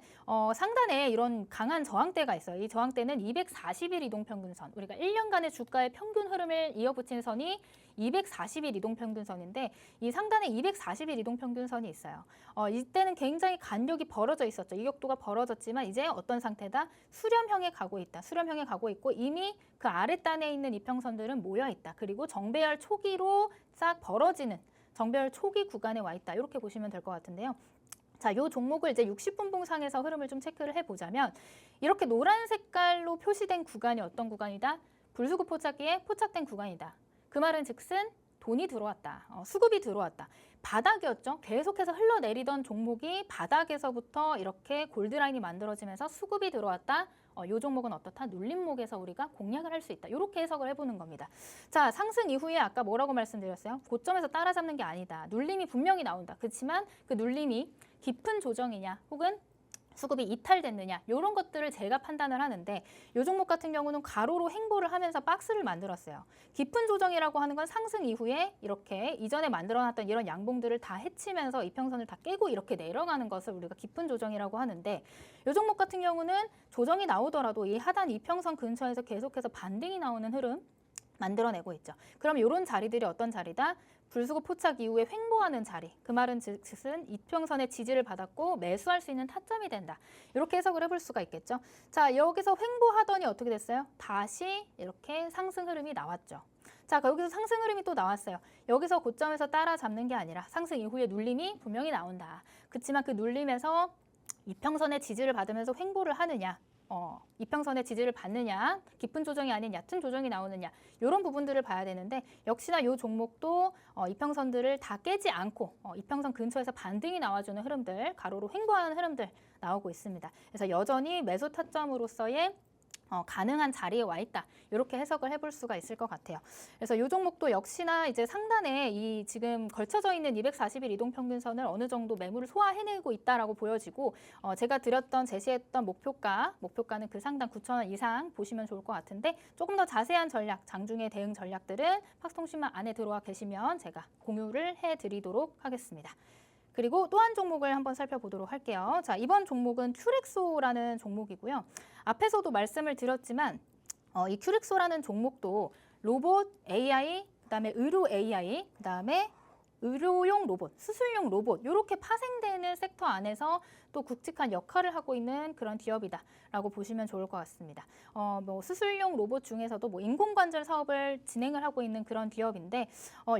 상단에 이런 강한 저항대가 있어요. 이 저항대는 240일 이동평균선. 우리가 1년간의 주가의 평균 흐름을 이어붙인 선이 240일 이동평균선인데 이 상단에 240일 이동평균선이 있어요. 이때는 굉장히 간격이 벌어져 있었죠. 이격도가 벌어졌지만 이제 어떤 상태다? 수렴형에 가고 있다. 수렴형에 가고 있고 이미 그 아랫단에 있는 이평선들은 모여 있다. 그리고 정배열 초기로 싹 벌어지는 정배열 초기 구간에 와 있다. 이렇게 보시면 될 것 같은데요. 자, 이 종목을 이제 60분 봉상에서 흐름을 좀 체크를 해보자면 이렇게 노란 색깔로 표시된 구간이 어떤 구간이다? 불수급 포착기에 포착된 구간이다. 그 말은 즉슨 돈이 들어왔다. 수급이 들어왔다. 바닥이었죠. 계속해서 흘러내리던 종목이 바닥에서부터 이렇게 골드라인이 만들어지면서 수급이 들어왔다. 이 종목은 어떻다? 눌림목에서 우리가 공략을 할 수 있다. 이렇게 해석을 해보는 겁니다. 자, 상승 이후에 아까 뭐라고 말씀드렸어요? 고점에서 따라잡는 게 아니다. 눌림이 분명히 나온다. 그렇지만 그 눌림이 깊은 조정이냐 혹은 수급이 이탈됐느냐 이런 것들을 제가 판단을 하는데 이 종목 같은 경우는 가로로 횡보를 하면서 박스를 만들었어요. 깊은 조정이라고 하는 건 상승 이후에 이렇게 이전에 만들어놨던 이런 양봉들을 다 해치면서 이평선을 다 깨고 이렇게 내려가는 것을 우리가 깊은 조정이라고 하는데 이 종목 같은 경우는 조정이 나오더라도 이 하단 이평선 근처에서 계속해서 반등이 나오는 흐름 만들어내고 있죠. 그럼 이런 자리들이 어떤 자리다? 불수급 포착 이후에 횡보하는 자리. 그 말은 즉슨 이평선의 지지를 받았고 매수할 수 있는 타점이 된다. 이렇게 해석을 해볼 수가 있겠죠. 자, 여기서 횡보하더니 어떻게 됐어요? 다시 이렇게 상승 흐름이 나왔죠. 자, 여기서 상승 흐름이 또 나왔어요. 여기서 고점에서 따라잡는 게 아니라 상승 이후에 눌림이 분명히 나온다. 그렇지만 그 눌림에서 이평선의 지지를 받으면서 횡보를 하느냐. 이평선의 지지를 받느냐, 깊은 조정이 아닌 얕은 조정이 나오느냐 이런 부분들을 봐야 되는데 역시나 이 종목도 이평선들을 다 깨지 않고 이평선 근처에서 반등이 나와주는 흐름들, 가로로 횡보하는 흐름들 나오고 있습니다. 그래서 여전히 매수 타점으로서의 가능한 자리에 와 있다. 이렇게 해석을 해볼 수가 있을 것 같아요. 그래서 이 종목도 역시나 이제 상단에 이 지금 걸쳐져 있는 240일 이동평균선을 어느 정도 매물을 소화해내고 있다라고 보여지고 제가 제시했던 목표가는 그 상단 9,000원 이상 보시면 좋을 것 같은데 조금 더 자세한 전략, 장중의 대응 전략들은 팍스통신망 안에 들어와 계시면 제가 공유를 해드리도록 하겠습니다. 그리고 또 한 종목을 한번 살펴보도록 할게요. 자, 이번 종목은 큐렉소라는 종목이고요. 앞에서도 말씀을 드렸지만 이 큐렉소라는 종목도 로봇 AI, 그다음에 의료 AI, 그다음에 의료용 로봇, 수술용 로봇 이렇게 파생되는 섹터 안에서 또 굵직한 역할을 하고 있는 그런 기업이다라고 보시면 좋을 것 같습니다. 수술용 로봇 중에서도 인공관절 사업을 진행을 하고 있는 그런 기업인데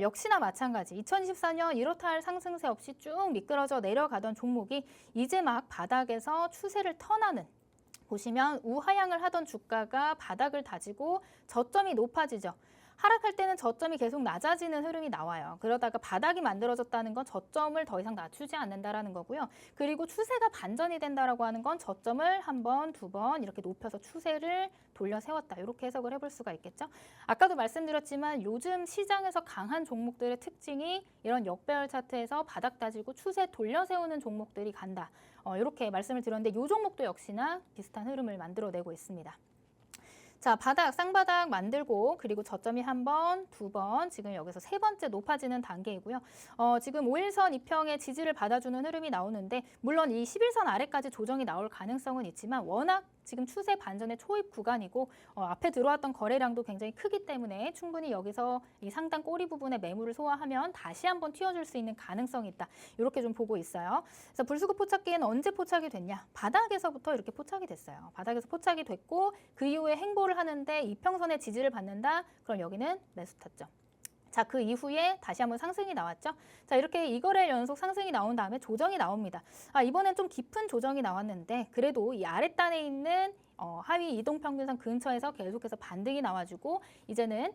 역시나 마찬가지 2024년 이렇다 할 상승세 없이 쭉 미끄러져 내려가던 종목이 이제 막 바닥에서 추세를 턴하는 보시면 우하향을 하던 주가가 바닥을 다지고 저점이 높아지죠. 하락할 때는 저점이 계속 낮아지는 흐름이 나와요. 그러다가 바닥이 만들어졌다는 건 저점을 더 이상 낮추지 않는다라는 거고요. 그리고 추세가 반전이 된다라고 하는 건 저점을 한 번, 두 번 이렇게 높여서 추세를 돌려 세웠다. 이렇게 해석을 해볼 수가 있겠죠. 아까도 말씀드렸지만 요즘 시장에서 강한 종목들의 특징이 이런 역배열 차트에서 바닥 다지고 추세 돌려 세우는 종목들이 간다. 이렇게 말씀을 드렸는데 이 종목도 역시나 비슷한 흐름을 만들어내고 있습니다. 자, 쌍바닥 만들고 그리고 저점이 한 번, 두 번, 지금 여기서 세 번째 높아지는 단계이고요. 지금 5일선 이평의 지지를 받아주는 흐름이 나오는데 물론 이 11선 아래까지 조정이 나올 가능성은 있지만 워낙 지금 추세 반전의 초입 구간이고 앞에 들어왔던 거래량도 굉장히 크기 때문에 충분히 여기서 이 상단 꼬리 부분의 매물을 소화하면 다시 한번 튀어줄 수 있는 가능성이 있다. 이렇게 좀 보고 있어요. 그래서 불수급 포착기에는 언제 포착이 됐냐? 바닥에서부터 이렇게 포착이 됐어요. 바닥에서 포착이 됐고 그 이후에 행보를 하는데 이평선의 지지를 받는다. 그럼 여기는 매수 타점. 자, 그 이후에 다시 한번 상승이 나왔죠. 자, 이렇게 이거래 연속 상승이 나온 다음에 조정이 나옵니다. 이번엔 좀 깊은 조정이 나왔는데 그래도 이 아랫단에 있는 하위 이동평균선 근처에서 계속해서 반등이 나와주고 이제는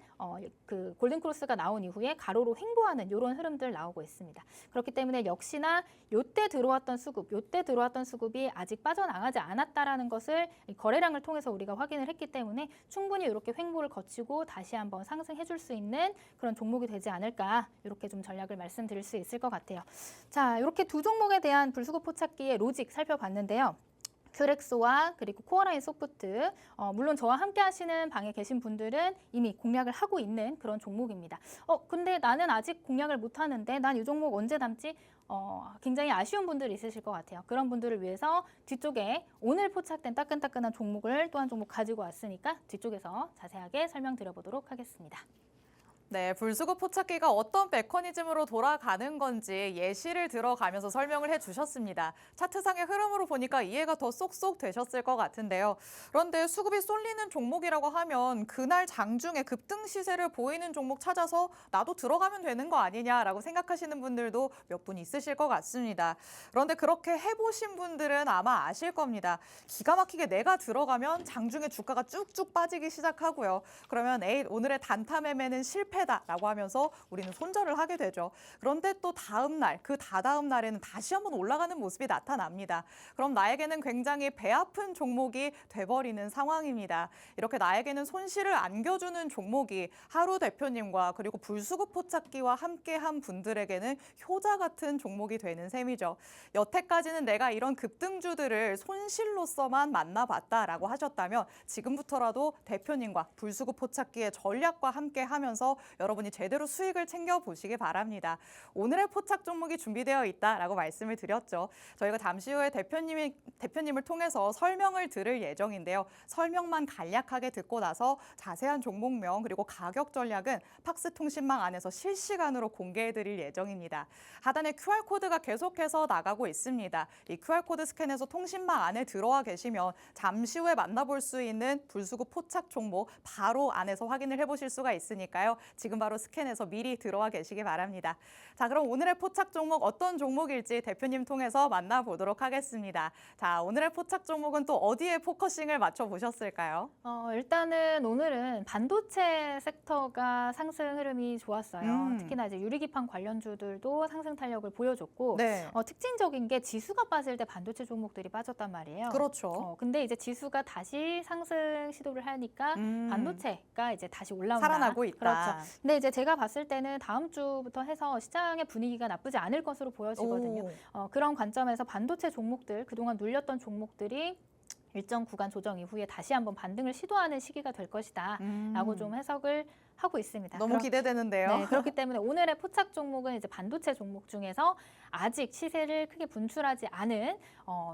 그 골든크로스가 나온 이후에 가로로 횡보하는 이런 흐름들 나오고 있습니다. 그렇기 때문에 역시나 요때 들어왔던 수급이 아직 빠져나가지 않았다라는 것을 거래량을 통해서 우리가 확인을 했기 때문에 충분히 이렇게 횡보를 거치고 다시 한번 상승해 줄 수 있는 그런 종목이 되지 않을까 이렇게 좀 전략을 말씀드릴 수 있을 것 같아요. 자, 이렇게 두 종목에 대한 불수급 포착기의 로직 살펴봤는데요. 큐렉소와 그리고 코어라인 소프트 물론 저와 함께 하시는 방에 계신 분들은 이미 공략을 하고 있는 그런 종목입니다. 근데 나는 아직 공략을 못 하는데 난 이 종목 언제 담지? 굉장히 아쉬운 분들이 있으실 것 같아요. 그런 분들을 위해서 뒤쪽에 오늘 포착된 따끈따끈한 종목을 또 한 종목 가지고 왔으니까 뒤쪽에서 자세하게 설명드려보도록 하겠습니다. 네, 불수급 포착기가 어떤 메커니즘으로 돌아가는 건지 예시를 들어가면서 설명을 해주셨습니다. 차트상의 흐름으로 보니까 이해가 더 쏙쏙 되셨을 것 같은데요. 그런데 수급이 쏠리는 종목이라고 하면 그날 장중에 급등 시세를 보이는 종목 찾아서 나도 들어가면 되는 거 아니냐라고 생각하시는 분들도 몇 분 있으실 것 같습니다. 그런데 그렇게 해보신 분들은 아마 아실 겁니다. 기가 막히게 내가 들어가면 장중에 주가가 쭉쭉 빠지기 시작하고요. 그러면 오늘의 단타 매매는 실패 라고 하면서 우리는 손절을 하게 되죠. 그런데 또 다음 날, 그 다다음 날에는 다시 한번 올라가는 모습이 나타납니다. 그럼 나에게는 굉장히 배 아픈 종목이 돼버리는 상황입니다. 이렇게 나에게는 손실을 안겨주는 종목이 하루 대표님과 그리고 불수급 포착기와 함께한 분들에게는 효자 같은 종목이 되는 셈이죠. 여태까지는 내가 이런 급등주들을 손실로서만 만나봤다라고 하셨다면 지금부터라도 대표님과 불수급 포착기의 전략과 함께하면서 여러분이 제대로 수익을 챙겨보시기 바랍니다. 오늘의 포착 종목이 준비되어 있다라고 말씀을 드렸죠. 저희가 잠시 후에 대표님을 통해서 설명을 들을 예정인데요. 설명만 간략하게 듣고 나서 자세한 종목명 그리고 가격 전략은 팍스통신망 안에서 실시간으로 공개해드릴 예정입니다. 하단에 QR코드가 계속해서 나가고 있습니다. 이 QR코드 스캔해서 통신망 안에 들어와 계시면 잠시 후에 만나볼 수 있는 불수급 포착 종목 바로 안에서 확인을 해보실 수가 있으니까요. 지금 바로 스캔해서 미리 들어와 계시기 바랍니다. 자, 그럼 오늘의 포착 종목 어떤 종목일지 대표님 통해서 만나보도록 하겠습니다. 자, 오늘의 포착 종목은 또 어디에 포커싱을 맞춰보셨을까요? 일단은 오늘은 반도체 섹터가 상승 흐름이 좋았어요. 특히나 이제 유리기판 관련주들도 상승 탄력을 보여줬고 네. 특징적인 게 지수가 빠질 때 반도체 종목들이 빠졌단 말이에요. 그렇죠. 근데 이제 지수가 다시 상승 시도를 하니까 반도체가 이제 다시 올라온다. 살아나고 있다. 그렇죠. 근데 이제 제가 봤을 때는 다음 주부터 해서 시장의 분위기가 나쁘지 않을 것으로 보여지거든요. 그런 관점에서 반도체 종목들, 그동안 눌렸던 종목들이 일정 구간 조정 이후에 다시 한번 반등을 시도하는 시기가 될 것이다 라고 좀 해석을 하고 있습니다. 너무 기대되는데요. 네, 그렇기 때문에 오늘의 포착 종목은 이제 반도체 종목 중에서 아직 시세를 크게 분출하지 않은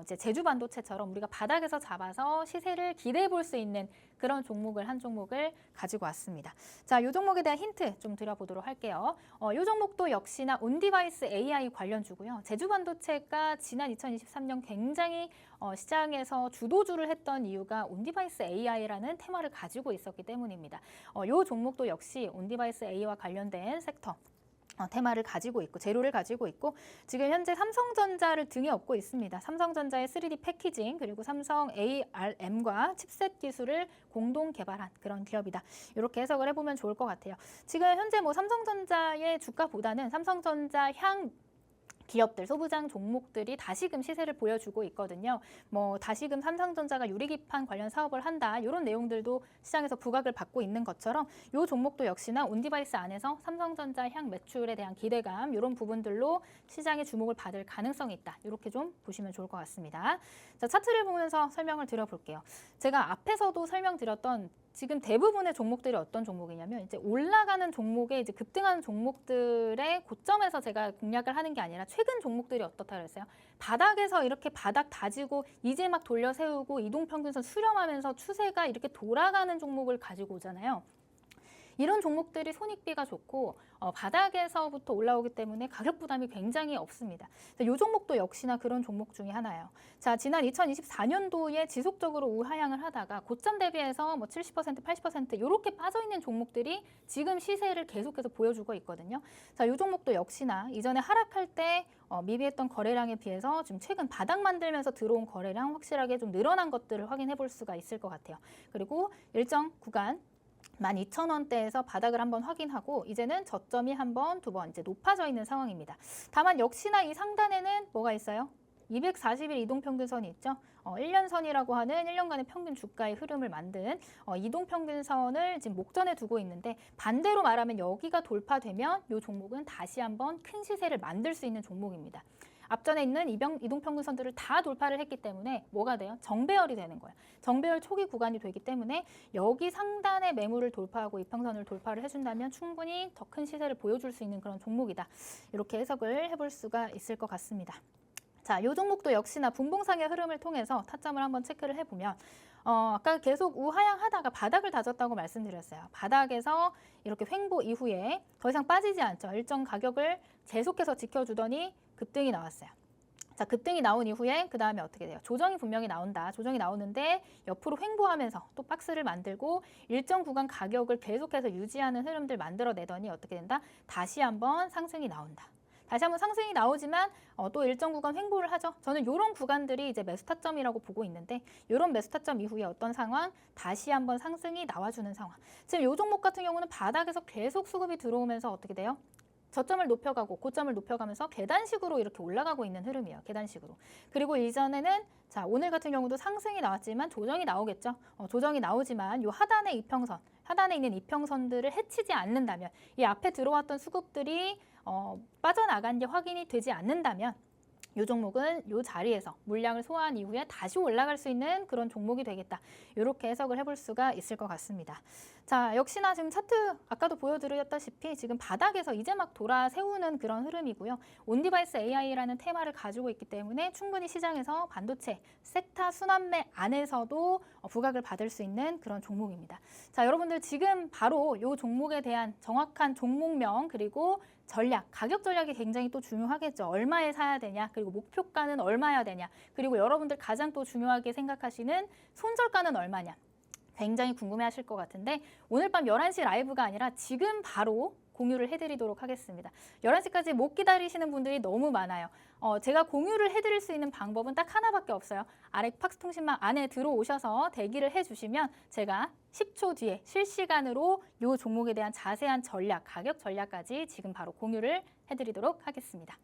이제 제주 반도체처럼 우리가 바닥에서 잡아서 시세를 기대해 볼 수 있는 그런 종목을 한 종목을 가지고 왔습니다. 자, 이 종목에 대한 힌트 좀 드려보도록 할게요. 이 종목도 역시나 온디바이스 AI 관련주고요. 제주 반도체가 지난 2023년 굉장히 시장에서 주도주를 했던 이유가 온디바이스 AI라는 테마를 가지고 있었기 때문입니다. 이 종목도 역시 온디바이스 AI와 관련된 섹터 테마를 가지고 있고 재료를 가지고 있고 지금 현재 삼성전자를 등에 업고 있습니다. 삼성전자의 3D 패키징 그리고 삼성 ARM과 칩셋 기술을 공동 개발한 그런 기업이다. 이렇게 해석을 해보면 좋을 것 같아요. 지금 현재 뭐 삼성전자의 주가보다는 삼성전자 향 기업들, 소부장 종목들이 다시금 시세를 보여주고 있거든요. 뭐 다시금 삼성전자가 유리기판 관련 사업을 한다. 이런 내용들도 시장에서 부각을 받고 있는 것처럼 이 종목도 역시나 온디바이스 안에서 삼성전자 향 매출에 대한 기대감 이런 부분들로 시장의 주목을 받을 가능성이 있다. 이렇게 좀 보시면 좋을 것 같습니다. 자, 차트를 보면서 설명을 드려볼게요. 제가 앞에서도 설명드렸던 지금 대부분의 종목들이 어떤 종목이냐면 이제 올라가는 종목에 이제 급등하는 종목들의 고점에서 제가 공략을 하는 게 아니라 최근 종목들이 어떻다 그랬어요? 바닥에서 이렇게 바닥 다지고 이제 막 돌려 세우고 이동평균선 수렴하면서 추세가 이렇게 돌아가는 종목을 가지고 오잖아요. 이런 종목들이 손익비가 좋고 바닥에서부터 올라오기 때문에 가격 부담이 굉장히 없습니다. 이 종목도 역시나 그런 종목 중에 하나예요. 자, 지난 2024년도에 지속적으로 우하향을 하다가 고점 대비해서 뭐 70%, 80% 이렇게 빠져있는 종목들이 지금 시세를 계속해서 보여주고 있거든요. 자, 이 종목도 역시나 이전에 하락할 때 미비했던 거래량에 비해서 지금 최근 바닥 만들면서 들어온 거래량 확실하게 좀 늘어난 것들을 확인해 볼 수가 있을 것 같아요. 그리고 일정 구간 12,000원대에서 바닥을 한번 확인하고 이제는 저점이 한 번, 두 번 이제 높아져 있는 상황입니다. 다만 역시나 이 상단에는 뭐가 있어요? 240일 이동평균선이 있죠. 1년선이라고 하는 1년간의 평균 주가의 흐름을 만든 이동평균선을 지금 목전에 두고 있는데 반대로 말하면 여기가 돌파되면 이 종목은 다시 한번 큰 시세를 만들 수 있는 종목입니다. 앞전에 있는 이동평균선들을 다 돌파를 했기 때문에 뭐가 돼요? 정배열이 되는 거예요. 정배열 초기 구간이 되기 때문에 여기 상단의 매물을 돌파하고 이평선을 돌파를 해준다면 충분히 더 큰 시세를 보여줄 수 있는 그런 종목이다. 이렇게 해석을 해볼 수가 있을 것 같습니다. 자, 이 종목도 역시나 분봉상의 흐름을 통해서 타점을 한번 체크를 해보면 아까 계속 우하향하다가 바닥을 다졌다고 말씀드렸어요. 바닥에서 이렇게 횡보 이후에 더 이상 빠지지 않죠. 일정 가격을 계속해서 지켜주더니 급등이 나왔어요. 자, 급등이 나온 이후에 그 다음에 어떻게 돼요? 조정이 분명히 나온다. 조정이 나오는데 옆으로 횡보하면서 또 박스를 만들고 일정 구간 가격을 계속해서 유지하는 흐름들 만들어내더니 어떻게 된다? 다시 한번 상승이 나온다. 다시 한번 상승이 나오지만 또 일정 구간 횡보를 하죠. 저는 이런 구간들이 이제 매수 타점이라고 보고 있는데 이런 매수 타점 이후에 어떤 상황? 다시 한번 상승이 나와주는 상황. 지금 이 종목 같은 경우는 바닥에서 계속 수급이 들어오면서 어떻게 돼요? 저점을 높여가고 고점을 높여가면서 계단식으로 이렇게 올라가고 있는 흐름이에요. 계단식으로. 그리고 이전에는 자, 오늘 같은 경우도 상승이 나왔지만 조정이 나오겠죠. 조정이 나오지만 이 하단의 이평선, 하단에 있는 이평선들을 해치지 않는다면 이 앞에 들어왔던 수급들이 빠져나간 게 확인이 되지 않는다면 이 종목은 이 자리에서 물량을 소화한 이후에 다시 올라갈 수 있는 그런 종목이 되겠다. 이렇게 해석을 해볼 수가 있을 것 같습니다. 자, 역시나 지금 차트 아까도 보여드렸다시피 지금 바닥에서 이제 막 돌아 세우는 그런 흐름이고요. 온디바이스 AI라는 테마를 가지고 있기 때문에 충분히 시장에서 반도체 섹터 순환매 안에서도 부각을 받을 수 있는 그런 종목입니다. 자, 여러분들 지금 바로 이 종목에 대한 정확한 종목명 그리고 전략, 가격 전략이 굉장히 또 중요하겠죠. 얼마에 사야 되냐, 그리고 목표가는 얼마야 되냐, 그리고 여러분들 가장 또 중요하게 생각하시는 손절가는 얼마냐. 굉장히 궁금해하실 것 같은데 오늘 밤 11시 라이브가 아니라 지금 바로 공유를 해드리도록 하겠습니다. 11시까지 못 기다리시는 분들이 너무 많아요. 제가 공유를 해드릴 수 있는 방법은 딱 하나밖에 없어요. 아래 팍스통신망 안에 들어오셔서 대기를 해주시면 제가 10초 뒤에 실시간으로 이 종목에 대한 자세한 전략, 가격 전략까지 지금 바로 공유를 해드리도록 하겠습니다.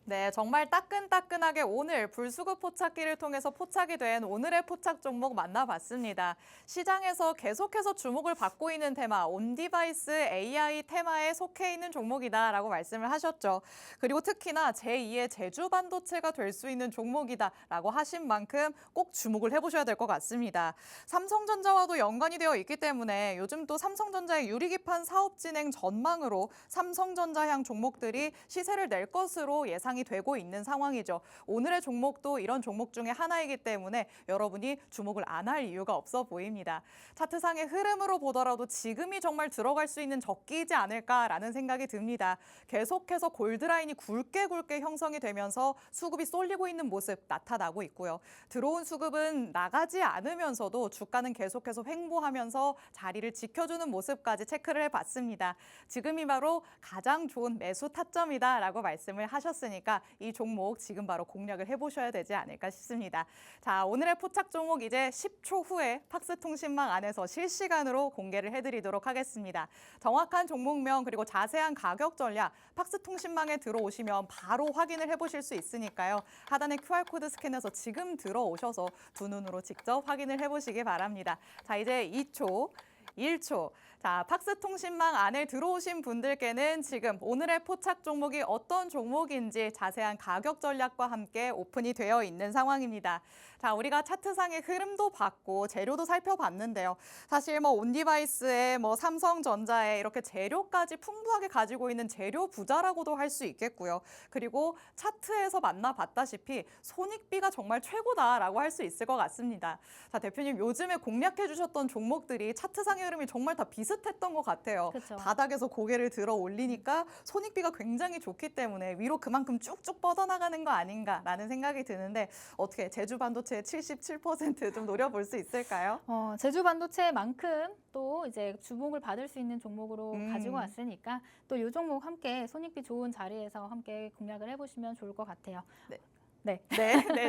네, 정말 따끈따끈하게 오늘 불수급 포착기를 통해서 포착이 된 오늘의 포착 종목 만나봤습니다. 시장에서 계속해서 주목을 받고 있는 테마, 온디바이스 AI 테마에 속해 있는 종목이다라고 말씀을 하셨죠. 그리고 특히나 제2의 제주 반도체가 될 수 있는 종목이다라고 하신 만큼 꼭 주목을 해보셔야 될 것 같습니다. 삼성전자와도 연관이 되어 있기 때문에 요즘 또 삼성전자의 유리기판 사업 진행 전망으로 삼성전자향 종목들이 시세를 낼 것으로 예상이 되고 있는 상황이죠. 오늘의 종목도 이런 종목 중에 하나이기 때문에 여러분이 주목을 안 할 이유가 없어 보입니다. 차트상의 흐름으로 보더라도 지금이 정말 들어갈 수 있는 적기이지 않을까라는 생각이 듭니다. 계속해서 골드라인이 굵게 형성이 되면서 수급이 쏠리고 있는 모습 나타나고 있고요. 들어온 수급은 나가지 않으면서도 주가는 계속해서 횡보하면서 자리를 지켜주는 모습까지 체크를 해봤습니다. 지금이 바로 가장 좋은 매수 타점이다라고 말씀을 하셨으니까 이 종목 지금 바로 공략을 해보셔야 되지 않을까 싶습니다. 자, 오늘의 포착 종목 이제 10초 후에 팍스통신망 안에서 실시간으로 공개를 해드리도록 하겠습니다. 정확한 종목명 그리고 자세한 가격 전략 팍스통신망에 들어오시면 바로 확인을 해보실 수 있으니까요. 하단에 QR코드 스캔해서 지금 들어오셔서 두 눈으로 직접 확인을 해보시기 바랍니다. 자, 이제 2초. 1초. 자, 팍스통신망 안에 들어오신 분들께는 지금 오늘의 포착 종목이 어떤 종목인지 자세한 가격 전략과 함께 오픈이 되어 있는 상황입니다. 자, 우리가 차트상의 흐름도 봤고 재료도 살펴봤는데요. 사실 온디바이스에 삼성전자에 이렇게 재료까지 풍부하게 가지고 있는 재료 부자라고도 할 수 있겠고요. 그리고 차트에서 만나봤다시피 손익비가 정말 최고다라고 할 수 있을 것 같습니다. 자, 대표님 요즘에 공략해 주셨던 종목들이 차트상의 흐름이 정말 다 비슷했던 것 같아요. 그쵸. 바닥에서 고개를 들어 올리니까 손익비가 굉장히 좋기 때문에 위로 그만큼 쭉쭉 뻗어나가는 거 아닌가라는 생각이 드는데 어떻게 제주 반도체 77% 노려볼 수 있을까요? 제주 반도체만큼 또 이제 주목을 받을 수 있는 종목으로 가지고 왔으니까 또 이 종목 함께 손익비 좋은 자리에서 함께 공략을 해보시면 좋을 것 같아요. 네,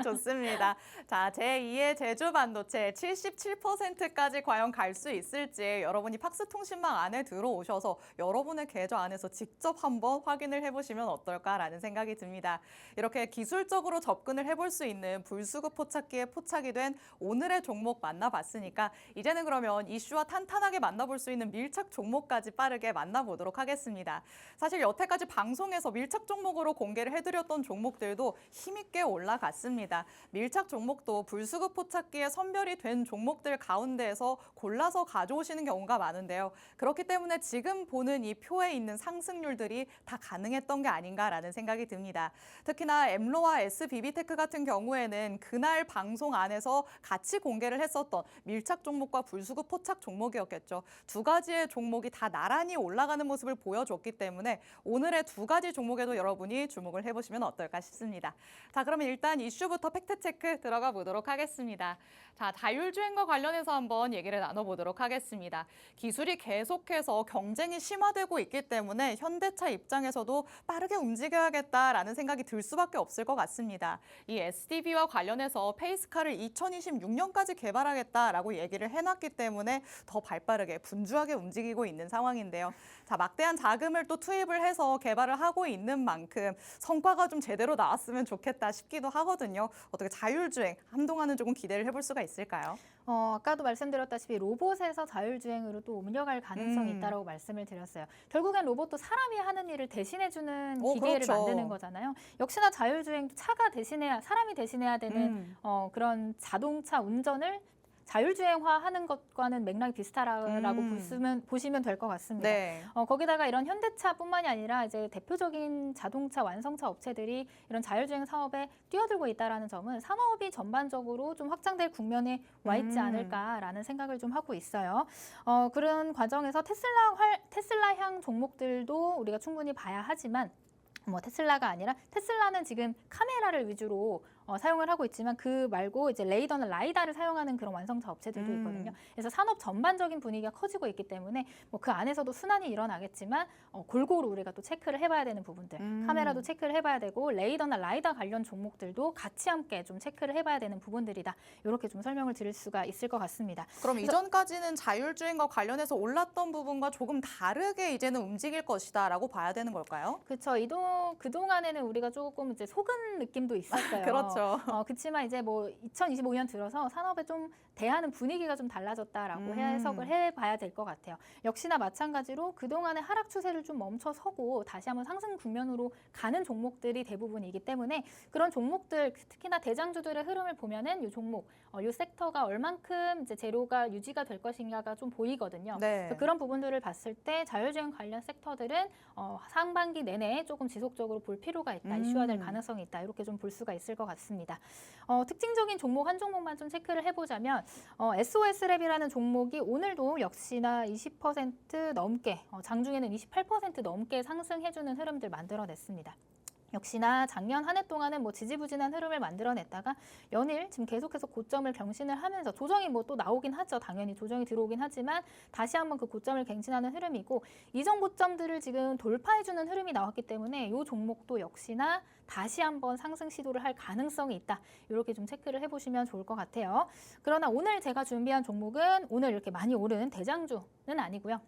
좋습니다. 자, 제2의 제주 반도체 77%까지 과연 갈 수 있을지 여러분이 팍스통신망 안에 들어오셔서 여러분의 계좌 안에서 직접 한번 확인을 해보시면 어떨까라는 생각이 듭니다. 이렇게 기술적으로 접근을 해볼 수 있는 불수급 포착기에 포착이 된 오늘의 종목 만나봤으니까 이제는 그러면 이슈와 탄탄하게 만나볼 수 있는 밀착 종목까지 빠르게 만나보도록 하겠습니다. 사실 여태까지 방송에서 밀착 종목으로 공개를 해드렸던 종목들도 힘있게 올라갔습니다. 밀착 종목도 불수급 포착기에 선별이 된 종목들 가운데에서 골라서 가져오시는 경우가 많은데요. 그렇기 때문에 지금 보는 이 표에 있는 상승률들이 다 가능했던 게 아닌가라는 생각이 듭니다. 특히나 엠로와 SBB테크 같은 경우에는 그날 방송 안에서 같이 공개를 했었던 밀착 종목과 불수급 포착 종목이었겠죠. 두 가지의 종목이 다 나란히 올라가는 모습을 보여줬기 때문에 오늘의 두 가지 종목에도 여러분이 주목을 해보시면 어떨까 싶습니다. 자, 그러면 일단 이슈부터 팩트체크 들어가 보도록 하겠습니다. 자, 자율주행과 관련해서 한번 얘기를 나눠보도록 하겠습니다. 기술이 계속해서 경쟁이 심화되고 있기 때문에 현대차 입장에서도 빠르게 움직여야겠다라는 생각이 들 수밖에 없을 것 같습니다. 이 SDV와 관련해서 페이스카를 2026년까지 개발하겠다라고 얘기를 해놨기 때문에 더 발빠르게 분주하게 움직이고 있는 상황인데요. 자, 막대한 자금을 또 투입을 해서 개발을 하고 있는 만큼 성과가 좀 제대로 나왔으면 좋겠다 싶기도 하거든요. 어떻게 자율주행 한동안은 조금 기대를 해볼 수가 있을까요? 아까도 말씀드렸다시피 로봇에서 자율주행으로 또 옮겨갈 가능성이 있다고 말씀을 드렸어요. 결국엔 로봇도 사람이 하는 일을 대신해주는 기계를 그렇죠. 만드는 거잖아요. 역시나 자율주행도 차가 대신해야, 사람이 대신해야 되는 그런 자동차 운전을 자율주행화하는 것과는 맥락이 비슷하라고 보시면 될 것 같습니다. 네. 거기다가 이런 현대차뿐만이 아니라 이제 대표적인 자동차 완성차 업체들이 이런 자율주행 사업에 뛰어들고 있다라는 점은 산업이 전반적으로 좀 확장될 국면에 와 있지 않을까라는 생각을 좀 하고 있어요. 그런 과정에서 테슬라향 종목들도 우리가 충분히 봐야 하지만 테슬라가 아니라 테슬라는 지금 카메라를 위주로 사용을 하고 있지만 그 말고 이제 레이더나 라이다를 사용하는 그런 완성차 업체들도 있거든요. 그래서 산업 전반적인 분위기가 커지고 있기 때문에 뭐 그 안에서도 순환이 일어나겠지만 골고루 우리가 또 체크를 해봐야 되는 부분들, 카메라도 체크를 해봐야 되고 레이더나 라이다 관련 종목들도 같이 함께 좀 체크를 해봐야 되는 부분들이다. 이렇게 좀 설명을 드릴 수가 있을 것 같습니다. 그럼 이전까지는 자율주행과 관련해서 올랐던 부분과 조금 다르게 이제는 움직일 것이다라고 봐야 되는 걸까요? 그렇죠. 그동안에는 우리가 조금 이제 속은 느낌도 있었어요. 그렇죠. 그렇지만 이제 뭐 2025년 들어서 산업에 좀 대하는 분위기가 좀 달라졌다라고 해석을 해봐야 될 것 같아요. 역시나 마찬가지로 그동안의 하락 추세를 좀 멈춰서고 다시 한번 상승 국면으로 가는 종목들이 대부분이기 때문에 그런 종목들, 특히나 대장주들의 흐름을 보면은 이 종목, 이 섹터가 얼만큼 이제 재료가 유지가 될 것인가가 좀 보이거든요. 네. 그래서 그런 부분들을 봤을 때 자율주행 관련 섹터들은 상반기 내내 조금 지속적으로 볼 필요가 있다, 이슈화될 가능성이 있다, 이렇게 좀 볼 수가 있을 것 같습니다. 특징적인 종목 한 종목만 좀 체크를 해보자면 SOS랩이라는 종목이 오늘도 역시나 20% 넘게, 장중에는 28% 넘게 상승해주는 흐름들 만들어냈습니다. 역시나 작년 한 해 동안은 뭐 지지부진한 흐름을 만들어냈다가 연일 지금 계속해서 고점을 경신을 하면서 조정이 뭐 또 나오긴 하죠. 당연히 조정이 들어오긴 하지만 다시 한번 그 고점을 갱신하는 흐름이고 이전 고점들을 지금 돌파해주는 흐름이 나왔기 때문에 이 종목도 역시나 다시 한번 상승 시도를 할 가능성이 있다. 이렇게 좀 체크를 해보시면 좋을 것 같아요. 그러나 오늘 제가 준비한 종목은 오늘 이렇게 많이 오른 대장주는 아니고요.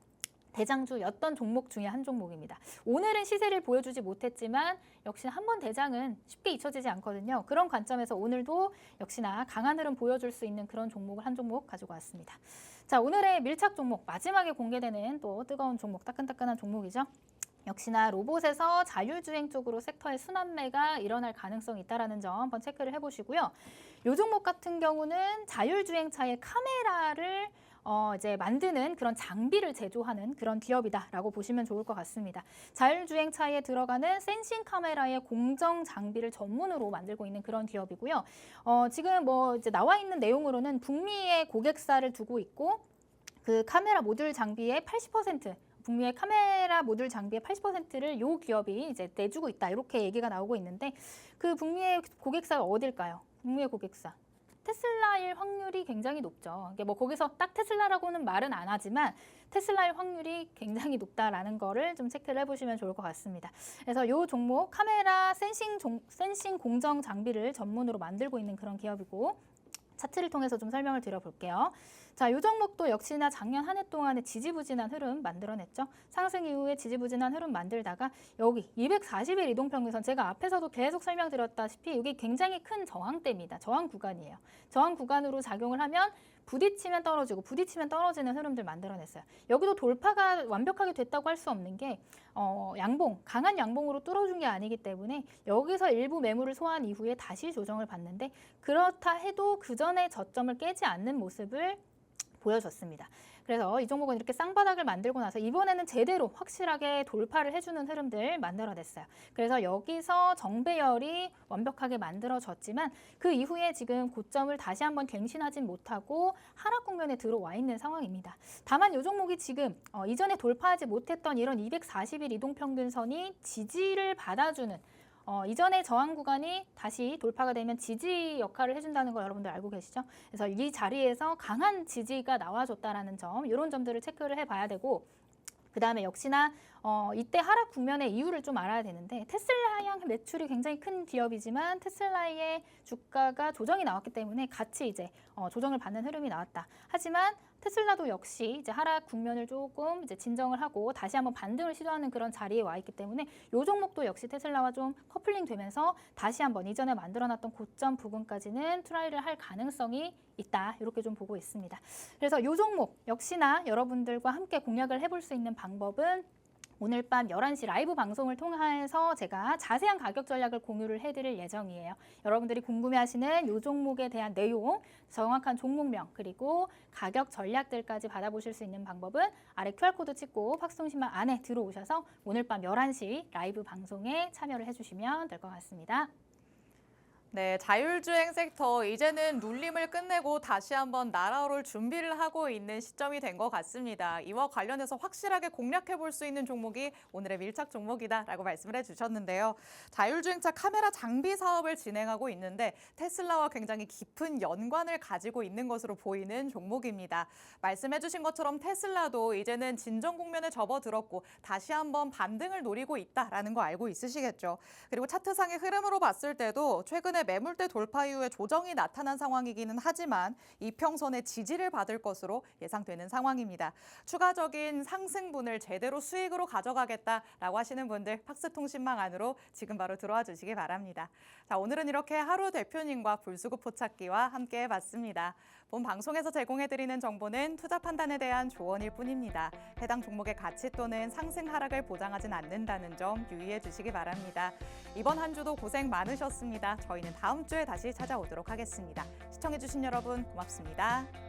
대장주였던 종목 중에 한 종목입니다. 오늘은 시세를 보여주지 못했지만 역시나 한번 대장은 쉽게 잊혀지지 않거든요. 그런 관점에서 오늘도 역시나 강한 흐름 보여줄 수 있는 그런 종목을 한 종목 가지고 왔습니다. 자, 오늘의 밀착 종목, 마지막에 공개되는 또 뜨거운 종목, 따끈따끈한 종목이죠. 역시나 로봇에서 자율주행 쪽으로 섹터의 순환매가 일어날 가능성이 있다는 점 한번 체크를 해보시고요. 이 종목 같은 경우는 자율주행차의 카메라를 이제 만드는 그런 장비를 제조하는 그런 기업이다라고 보시면 좋을 것 같습니다. 자율주행차에 들어가는 센싱 카메라의 공정 장비를 전문으로 만들고 있는 그런 기업이고요. 지금 뭐 이제 나와 있는 내용으로는 북미에 고객사를 두고 있고 그 카메라 모듈 장비의 80%, 북미의 카메라 모듈 장비의 80%를 이 기업이 이제 내주고 있다. 이렇게 얘기가 나오고 있는데 그 북미의 고객사가 어딜까요? 북미의 고객사. 테슬라일 확률이 굉장히 높죠. 이게 뭐 거기서 딱 테슬라라고는 말은 안 하지만 테슬라일 확률이 굉장히 높다라는 거를 좀 체크를 해보시면 좋을 것 같습니다. 그래서 이 종목 카메라 센싱 공정 장비를 전문으로 만들고 있는 그런 기업이고 차트를 통해서 좀 설명을 드려볼게요. 자, 이 종목도 역시나 작년 한 해 동안의 지지부진한 흐름 만들어냈죠. 상승 이후에 지지부진한 흐름 만들다가 여기 240일 이동평균선 제가 앞에서도 계속 설명드렸다시피 이게 굉장히 큰 저항대입니다. 저항 구간이에요. 저항 구간으로 작용을 하면 부딪히면 떨어지고 부딪히면 떨어지는 흐름들 만들어냈어요. 여기도 돌파가 완벽하게 됐다고 할 수 없는 게 양봉, 강한 양봉으로 뚫어준 게 아니기 때문에 여기서 일부 매물을 소화한 이후에 다시 조정을 받는데 그렇다 해도 그 전에 저점을 깨지 않는 모습을 보여줬습니다. 그래서 이 종목은 이렇게 쌍바닥을 만들고 나서 이번에는 제대로 확실하게 돌파를 해주는 흐름들 만들어냈어요. 그래서 여기서 정배열이 완벽하게 만들어졌지만 그 이후에 지금 고점을 다시 한번 갱신하진 못하고 하락 국면에 들어와 있는 상황입니다. 다만 이 종목이 지금 이전에 돌파하지 못했던 이런 240일 이동평균선이 지지를 받아주는 이전의 저항 구간이 다시 돌파가 되면 지지 역할을 해준다는 거 여러분들 알고 계시죠? 그래서 이 자리에서 강한 지지가 나와줬다라는 점, 이런 점들을 체크를 해봐야 되고 그 다음에 역시나 이때 하락 국면의 이유를 좀 알아야 되는데 테슬라의 매출이 굉장히 큰 기업이지만 테슬라의 주가가 조정이 나왔기 때문에 같이 이제 조정을 받는 흐름이 나왔다. 하지만 테슬라도 역시 이제 하락 국면을 조금 이제 진정을 하고 다시 한번 반등을 시도하는 그런 자리에 와 있기 때문에 이 종목도 역시 테슬라와 좀 커플링 되면서 다시 한번 이전에 만들어놨던 고점 부근까지는 트라이를 할 가능성이 있다. 이렇게 좀 보고 있습니다. 그래서 이 종목 역시나 여러분들과 함께 공략을 해볼 수 있는 방법은 오늘 밤 11시 라이브 방송을 통해서 제가 자세한 가격 전략을 공유를 해드릴 예정이에요. 여러분들이 궁금해하시는 이 종목에 대한 내용, 정확한 종목명, 그리고 가격 전략들까지 받아보실 수 있는 방법은 아래 QR코드 찍고 팍스통신망 안에 들어오셔서 오늘 밤 11시 라이브 방송에 참여를 해주시면 될 것 같습니다. 네, 자율주행 섹터 이제는 눌림을 끝내고 다시 한번 날아오를 준비를 하고 있는 시점이 된 것 같습니다. 이와 관련해서 확실하게 공략해 볼 수 있는 종목이 오늘의 밀착 종목이다라고 말씀을 해주셨는데요. 자율주행차 카메라 장비 사업을 진행하고 있는데 테슬라와 굉장히 깊은 연관을 가지고 있는 것으로 보이는 종목입니다. 말씀해주신 것처럼 테슬라도 이제는 진정 국면에 접어들었고 다시 한번 반등을 노리고 있다라는 거 알고 있으시겠죠. 그리고 차트상의 흐름으로 봤을 때도 최근에 매물대 돌파 이후에 조정이 나타난 상황이기는 하지만 이평선의 지지를 받을 것으로 예상되는 상황입니다. 추가적인 상승분을 제대로 수익으로 가져가겠다라고 하시는 분들 팍스통신망 안으로 지금 바로 들어와 주시기 바랍니다. 자, 오늘은 이렇게 하루 대표님과 불수급 포착기와 함께 해봤습니다. 본 방송에서 제공해드리는 정보는 투자 판단에 대한 조언일 뿐입니다. 해당 종목의 가치 또는 상승 하락을 보장하진 않는다는 점 유의해 주시기 바랍니다. 이번 한 주도 고생 많으셨습니다. 저희는 다음 주에 다시 찾아오도록 하겠습니다. 시청해주신 여러분 고맙습니다.